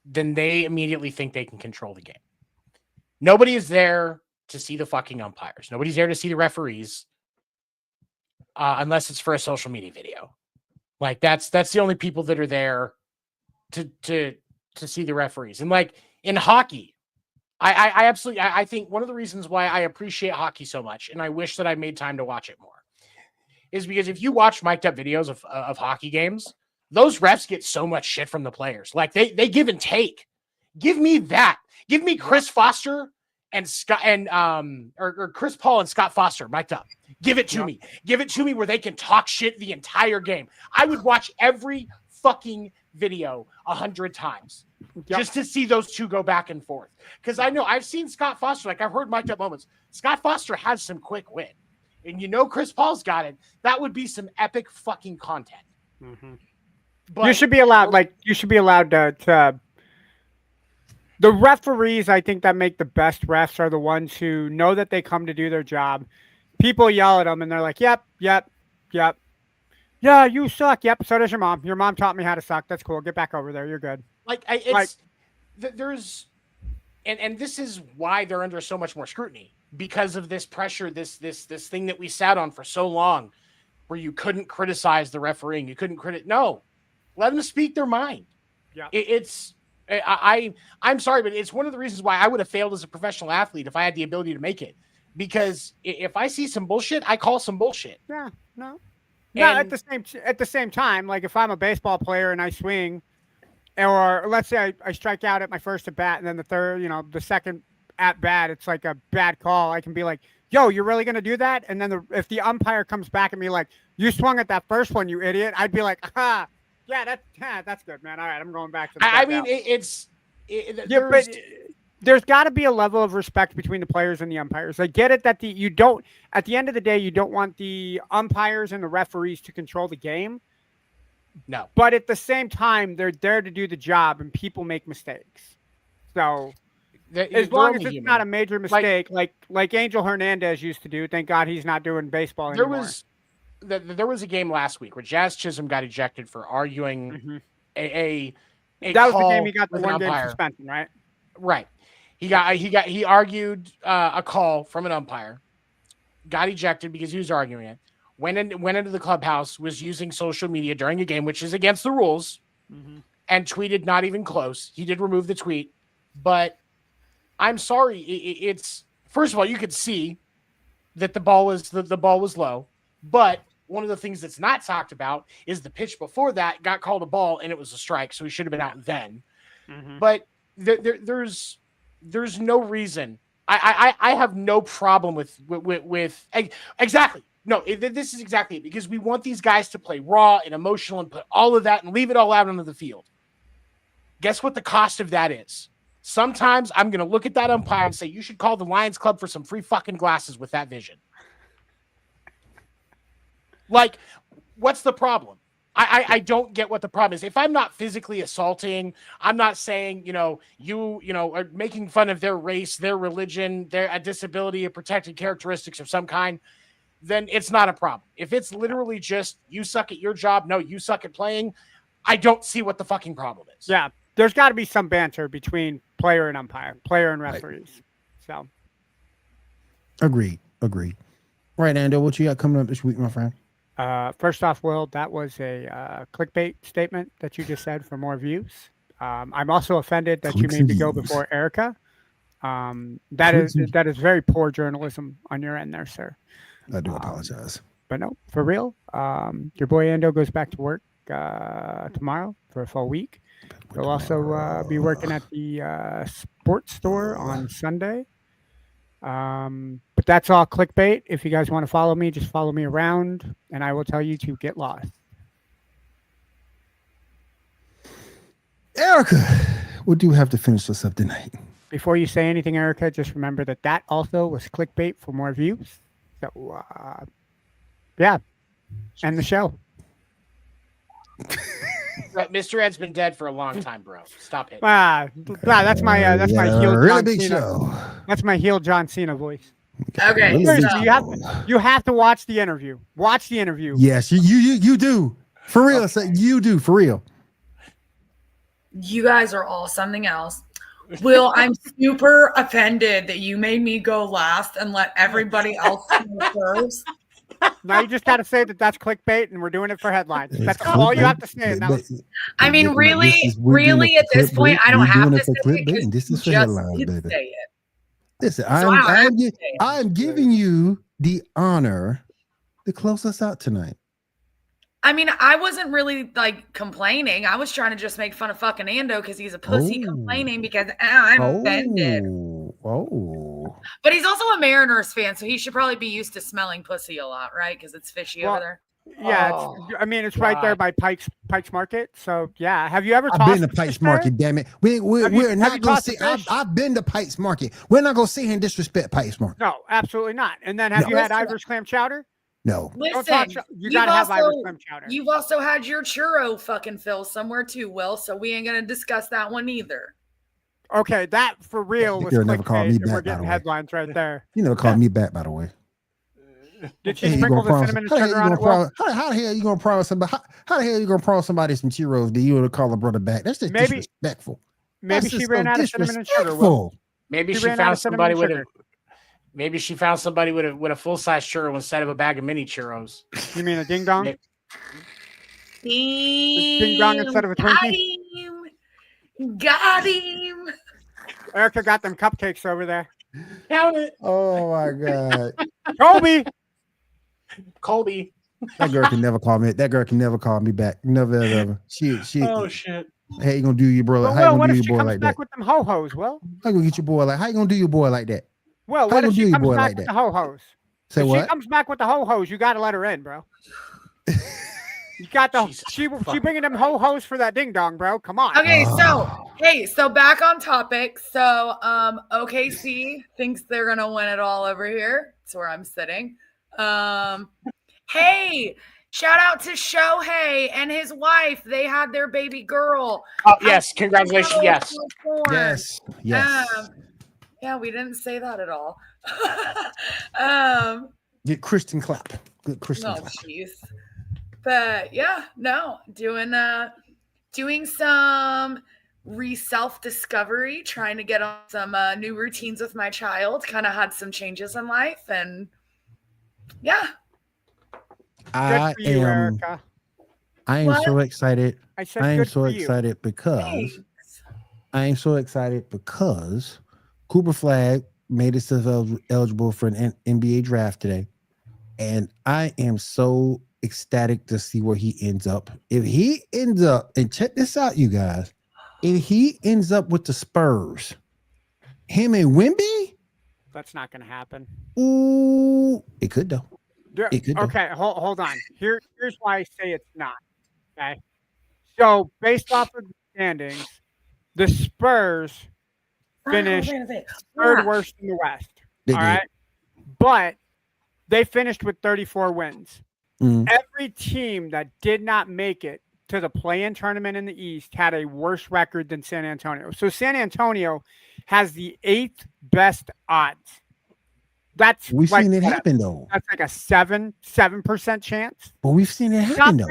then they immediately think they can control the game. Nobody is there to see the fucking umpires. Nobody's there to see the referees, unless it's for a social media video. Like that's the only people that are there to see the referees. And like in hockey, I absolutely think one of the reasons why I appreciate hockey so much, and I wish that I made time to watch it more, is because if you watch mic'd up videos of hockey games, those refs get so much shit from the players. Like they give and take. Give me that. Give me Chris Foster and Scott or Chris Paul and Scott Foster mic'd up. Give it to me. Give it to me where they can talk shit the entire game. I would watch every fucking video 100 times just to see those two go back and forth. Because I know I've seen Scott Foster, like I've heard mic'd up moments. Scott Foster has some quick wit. and you know Chris Paul's got it, that would be some epic fucking content. But you should be allowed, to the referees, I think, that make the best refs are the ones who know that they come to do their job. People yell at them and they're like, yep. Yeah, you suck. Yep, so does your mom. Your mom taught me how to suck. That's cool. Get back over there. You're good. There's, and this is why they're under so much more scrutiny, because of this pressure, this thing that we sat on for so long, where you couldn't criticize the refereeing. You couldn't No, let them speak their mind. Yeah. I'm sorry, but it's one of the reasons why I would have failed as a professional athlete if I had the ability to make it. Because if I see some bullshit, I call some bullshit. Yeah, no. At the same time, like if I'm a baseball player and I swing, or let's say I strike out at my first at bat, and then the second at bat, it's like a bad call. I can be like, "Yo, you're really gonna do that?" And then if the umpire comes back at me like, "You swung at that first one, you idiot," I'd be like, "Ah, yeah, that's good, man. All right, I'm going back to the but there's got to be a level of respect between the players and the umpires. I get it that at the end of the day, you don't want the umpires and the referees to control the game. No. But at the same time, they're there to do the job, and people make mistakes. So as long as it's not a major mistake, like Angel Hernandez used to do, thank God he's not doing baseball anymore. There was a game last week where Jazz Chisholm got ejected for arguing that was the game he got the 1 game suspension, right? Right. He argued a call from an umpire, got ejected because he was arguing it. Went into the clubhouse, was using social media during a game, which is against the rules, and tweeted not even close. He did remove the tweet, but I'm sorry. It's first of all, you could see that the ball was low, but one of the things that's not talked about is the pitch before that got called a ball and it was a strike, so he should have been out then. But there's no reason. I have no problem with exactly. No, this is exactly it, because we want these guys to play raw and emotional and put all of that and leave it all out onto the field. Guess what the cost of that is? Sometimes I'm going to look at that umpire and say, you should call the Lions Club for some free fucking glasses with that vision. Like, what's the problem? I don't get what the problem is. If I'm not physically assaulting, I'm not saying, you are making fun of their race, their religion, a disability, a protected characteristics of some kind, then it's not a problem. If it's literally just you suck at your job, no, you suck at playing, I don't see what the fucking problem is. Yeah, there's got to be some banter between player and umpire, player and referees. So, agreed. Right, Ando, what you got coming up this week, my friend? First off, Will, that was a clickbait statement that you just said for more views. I'm also offended that you made me go before Erica. That is very poor journalism on your end there, sir. I do apologize. But no, for real. Your boy Ando goes back to work tomorrow for a full week. He'll also be working at the sports store on Sunday. But that's all clickbait. If you guys want to follow me, just follow me around, and I will tell you to get lost. Erica, what do you have to finish this up tonight? Before you say anything, Erica, just remember that also was clickbait for more views. So, yeah, end the show. Mr. Ed's been dead for a long time, bro. Stop it. That's my heel really John big Cena. show. That's my heel John Cena voice. Okay, you have to watch the interview. Watch the interview. Yes, you do. For real, okay. You do for real. You guys are all something else. Will, I'm super offended that you made me go last and let everybody else go first. Now you just got to say that that's clickbait, and we're doing it for headlines. That's all you have to say. I mean, really, at this point, I don't have to say it. This is for headlines, baby. Say it. Listen, I'm giving you the honor to close us out tonight. I mean, I wasn't really complaining. I was trying to just make fun of fucking Ando because he's a pussy complaining because I'm offended. But he's also a Mariners fan, so he should probably be used to smelling pussy a lot, right? Because it's fishy over there. Yeah, Oh, I mean, it's right there God. by Pikes Market. So yeah, have you ever I've tossed been to the Pikes fish there? Market, damn it. Have you We're not going to tossed the see. fish? I've been to Pikes Market. We're not going to sit here and disrespect Pikes Market. No, absolutely not. And then have No. you had Listen. Ivers clam chowder? No. Don't talk. Listen, You got to have Ivers clam chowder. you've also had your churro fucking fill somewhere too, Will. So we ain't gonna discuss that one either. Okay, that for real was You'll never call me clickbait, and back, we're by the getting way. headlines right there. You never called me back, by the way. Did she Hey, you sprinkle gonna the promise? cinnamon and How the hell sugar you on gonna it? Will? promise? How the hell you gonna promise somebody? How the hell you gonna promise somebody some Cheetos? Do you want to call a brother back? That's just Maybe- disrespectful. Maybe That's she just ran so out of cinnamon and sugar. Will. disrespectful. Maybe She she ran out found of cinnamon somebody and with a. sugar. Maybe she found somebody with a full size churro instead of a bag of mini churros. You mean a ding dong? Nick. Ding dong instead of a Got Twinkie? him. Got him. Erica got them cupcakes over there. Count it, Oh my god, Kobe. Colby. that girl can never call me. That girl can never call me back. Never ever. She. Oh shit. How you gonna do your boy? But How you Will, what gonna if do she your boy comes like back that? with them ho hos? Will, How you gonna get your boy like? How you gonna do your boy like that? Will, How what you if gonna do she your comes boy back like with that? the ho hos? Say If what? she comes back with the ho hos, you got to let her in, bro. You got the Jesus she fucking bringing them ho hos for that ding dong, bro. Come on. Okay, so back on topic. So OKC thinks they're gonna win it all over here. That's where I'm sitting. Hey, shout out to Shohei and his wife. They had their baby girl. Oh yes, congratulations. Yes. Yes. Yes. Yeah, we didn't say that at all. Get Christian clap. Good Christian Oh, clap. jeez. But yeah, no, doing some self-discovery, trying to get on some new routines with my child. Kind of had some changes in life, and yeah. I Good for you, am. Erica. I am What? so excited. I said I am good so for you. excited because Thanks. I am so excited because Cooper Flag made himself eligible for an NBA draft today, and I am so ecstatic to see where he ends up. If he ends up, and check this out, you guys, if he ends up with the Spurs, him and Wemby, That's not going to happen. ooh, it could though. It could though. Okay, hold on. Here's why I say it's not. Okay. So based off of the standings, the Spurs finished third worst in the West. They all did. right. But they finished with 34 wins. Mhm. Every team that did not make it to the play-in tournament in the East had a worse record than San Antonio. So San Antonio has the 8th best odds. That's We've like seen it what, happen though. That's like a 7% chance. But we've seen it happen though.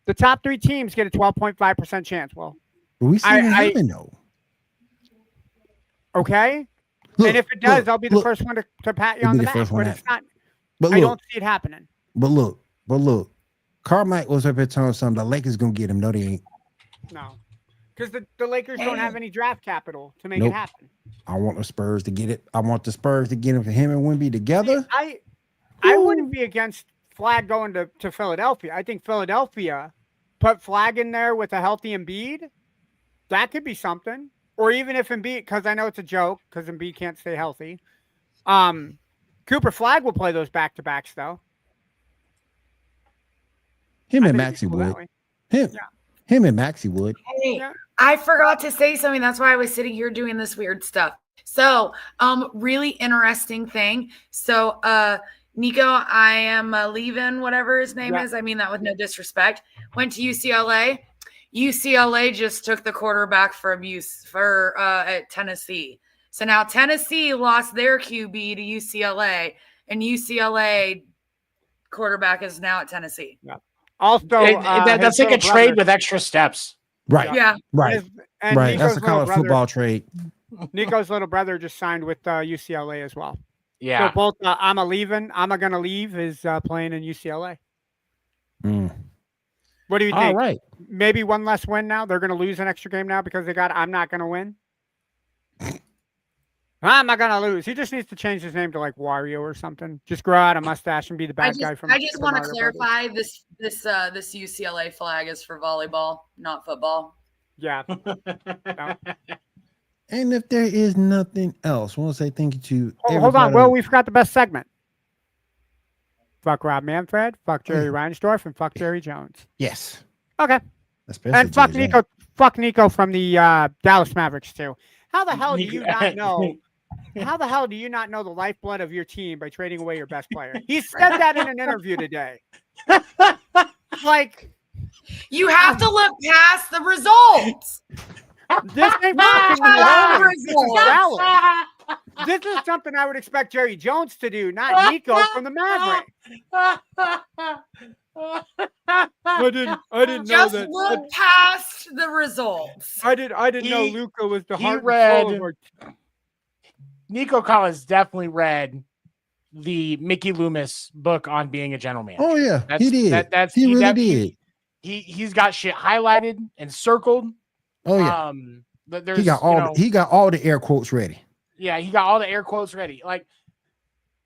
The top 3 teams get a 12.5% chance. Well, But we've seen it happen though. Okay. Look, and if it does, look, I'll be the look. first one to pat you You'll on be the the back. first one But at- it's not. But I look, don't see it happening. but look. Carmike was up here telling something. The Lakers gonna get him. No, they ain't. No. Because the Lakers don't have any draft capital to make Nope. it happen. I want the Spurs to get it. I want the Spurs to get him for him and Wemby together. I wouldn't be against Flag going to Philadelphia. I think Philadelphia put Flag in there with a healthy Embiid. That could be something. Or even if Embiid, because I know it's a joke, because Embiid can't stay healthy. Cooper Flag will play those back-to-backs, though. Him I and think it'd be Maxi cool that would. way. Him and Maxi would. Hey, Yeah. I forgot to say something. That's why I was sitting here doing this weird stuff. So, really interesting thing. So, Nico, I am leaving, whatever his name is. I mean that with no disrespect. Went to UCLA. UCLA just took the quarterback from at Tennessee. So now Tennessee lost their QB to UCLA, and UCLA quarterback is now at Tennessee. Yeah. Also, That's like a trade with extra steps. Right. Yeah. Right. And Right. Nico's That's a college little football trade. Nico's little brother just signed with UCLA as well. Yeah. So both I'm gonna leave is playing in UCLA. Mm. What do you All think? right. Maybe one less win now. They're gonna lose an extra game now because I'm not gonna win. I'm not gonna lose. He just needs to change his name to like Wario or something. Just grow out a mustache and be the bad guy from. I just want to Mario Brothers. clarify this UCLA flag is for volleyball, not football. Yeah. No. And if there is nothing else, I want to say thank you to. Hold on, everybody. Will. We forgot the best segment. Fuck Rob Manfred, fuck Jerry Reinsdorf, and fuck Jerry Jones. Yes. Okay. Especially And fuck Jerry Nico. Fuck Nico from the Dallas Mavericks too. How the hell do you not know? How the hell do you not know the lifeblood of your team by trading away your best player? He said that in an interview today. Like, you have to look past the results. This ain't Look fucking past the This is results. Dallas. This is something I would expect Jerry Jones to do, not Nico from the Mavericks. I didn't know Just that. look past the results. I didn't know Luka was the heart read. and soul of our Nico Collins definitely read the Mickey Loomis book on being a general manager. Oh yeah, he did. He really did. He's got shit highlighted and circled. Oh yeah. But He got all the air quotes ready. Yeah, he got all the air quotes ready. Like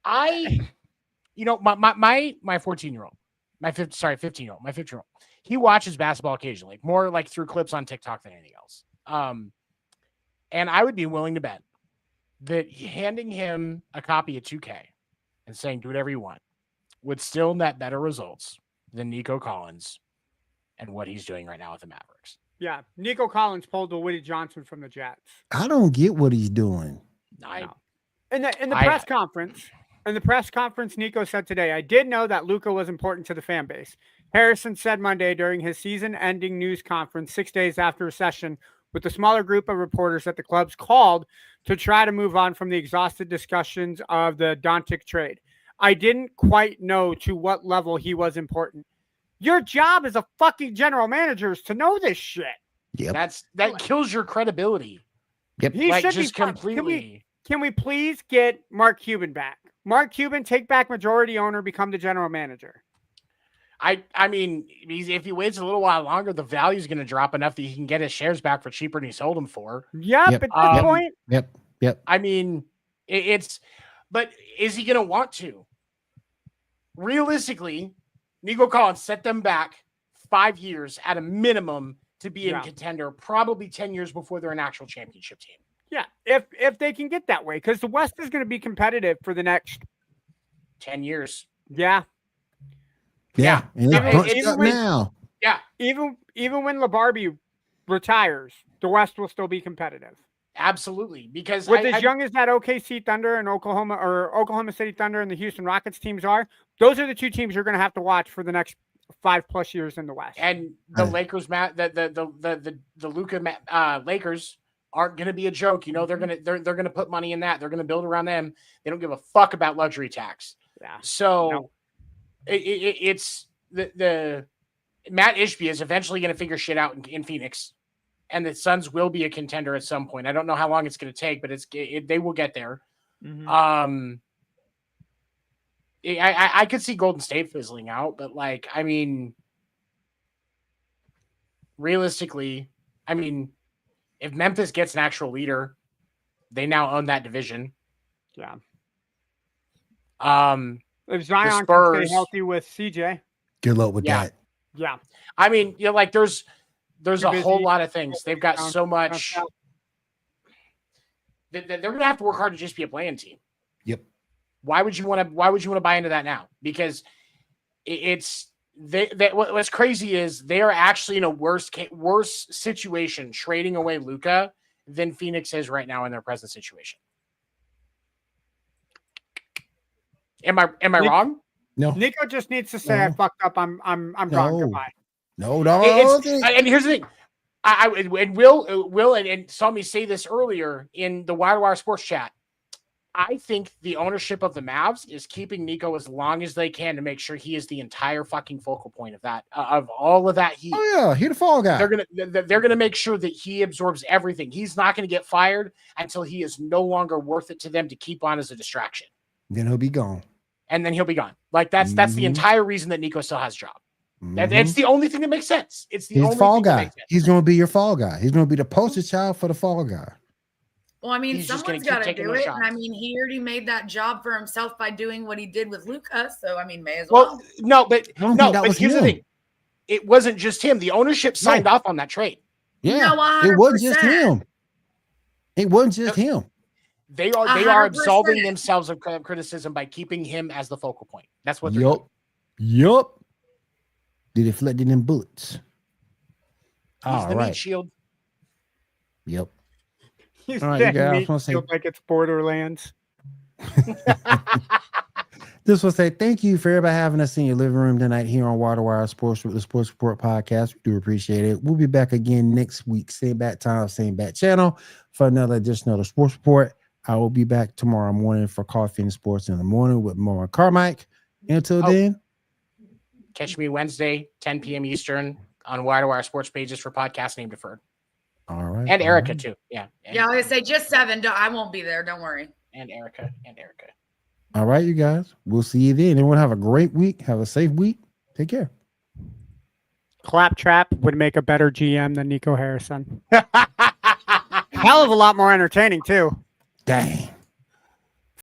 my 14-year-old, my 15-year-old, my 15-year-old, he watches basketball occasionally, more like through clips on TikTok than anything else. And I would be willing to bet that handing him a copy of 2K and saying, do whatever you want, would still net better results than Nico Collins and what he's doing right now with the Mavericks. Yeah, Nico Collins pulled the Woody Johnson from the Jets. I don't get what he's doing. In the press conference, Nico said today, I did know that Luka was important to the fan base. Harrison said Monday during his season-ending news conference 6 days after a session with a smaller group of reporters that the clubs called to try to move on from the exhausted discussions of the Doncic trade. I didn't quite know to what level he was important. Your job as a fucking general manager is to know this shit. Yep. That kills your credibility. Yep. He like should just be completely. Can we please get Mark Cuban back? Mark Cuban, take back majority owner, become the general manager. I mean, if he waits a little while longer, the value is going to drop enough that he can get his shares back for cheaper than he sold them for. Yep. At this point. Yep. I mean, but is he going to want to? Realistically, Nico Collins set them back 5 years at a minimum to be in contender, probably 10 years before they're an actual championship team. Yeah, if they can get that way, because the West is going to be competitive for the next 10 years. Yeah. Yeah. Even when, now. Yeah. Even when LeBarbie retires, the West will still be competitive. Absolutely, because with as young as that OKC Thunder and Oklahoma City Thunder and the Houston Rockets teams are, those are the two teams you're going to have to watch for the next 5+ years in the West. And the Lakers, the Luka Lakers aren't going to be a joke. You know, they're going to put money in that. They're going to build around them. They don't give a fuck about luxury tax. Yeah. So it's the Matt Ishbia is eventually going to figure shit out in Phoenix. And the Suns will be a contender at some point. I don't know how long it's going to take, but they will get there. Mm-hmm. I could see Golden State fizzling out, but I mean, realistically, I mean, if Memphis gets an actual leader, they now own that division. Yeah. If Zion can stay healthy with CJ, good luck with that. Yeah. I mean, there's a whole lot of things. They've got so much. They're going to have to work hard to just be a playing team. Yep. Why would you want to buy into that now? Because what's crazy is they are actually in a worse situation trading away Luka than Phoenix is right now in their present situation. Am I wrong? No. Nico just needs to say I fucked up. I'm wrong. Goodbye. No, dog. And here's the thing. And Will and saw me say this earlier in the Wire Sports chat. I think the ownership of the Mavs is keeping Nico as long as they can to make sure he is the entire fucking focal point of that, of all of that heat. Oh yeah, he the fall guy. They're gonna make sure that he absorbs everything. He's not gonna get fired until he is no longer worth it to them to keep on as a distraction. Then he'll be gone. And then he'll be gone. That's the entire reason that Nico still has a job. It's the only thing that makes sense. He's only fall guy. He's going to be your fall guy. He's going to be the poster child for the fall guy. Well, I mean, someone's got to do it. And I mean, he already made that job for himself by doing what he did with Luka. So, I mean, may as well. But here's the thing. It wasn't just him. The ownership signed off on that trade. Yeah. It wasn't just him. It wasn't just him. They are 100%. absolving themselves of criticism by keeping him as the focal point. That's what they're doing. Yup. They deflected them bullets. He's All the right. meat shield. Yep. He's All right, you saying guys, meat I just wanna say- feels like it's Borderlands. Just want to say thank you for everybody having us in your living room tonight here on Wire to Wire Sports with the Sports Report podcast. We do appreciate it. We'll be back again next week, same bat time, same bat channel, for another edition of the Sports Report. I will be back tomorrow morning for Coffee and Sports in the Morning with Mo and Carmike. Until then, catch me Wednesday, 10 p.m. Eastern on Wire to Wire Sports pages for podcast name deferred. All right. And Erica too. Yeah. Yeah, I was gonna say just 7. I won't be there. Don't worry. And Erica. All right, you guys. We'll see you then. Everyone have a great week. Have a safe week. Take care. Claptrap would make a better GM than Nico Harrison. Hell of a lot more entertaining too. Dang.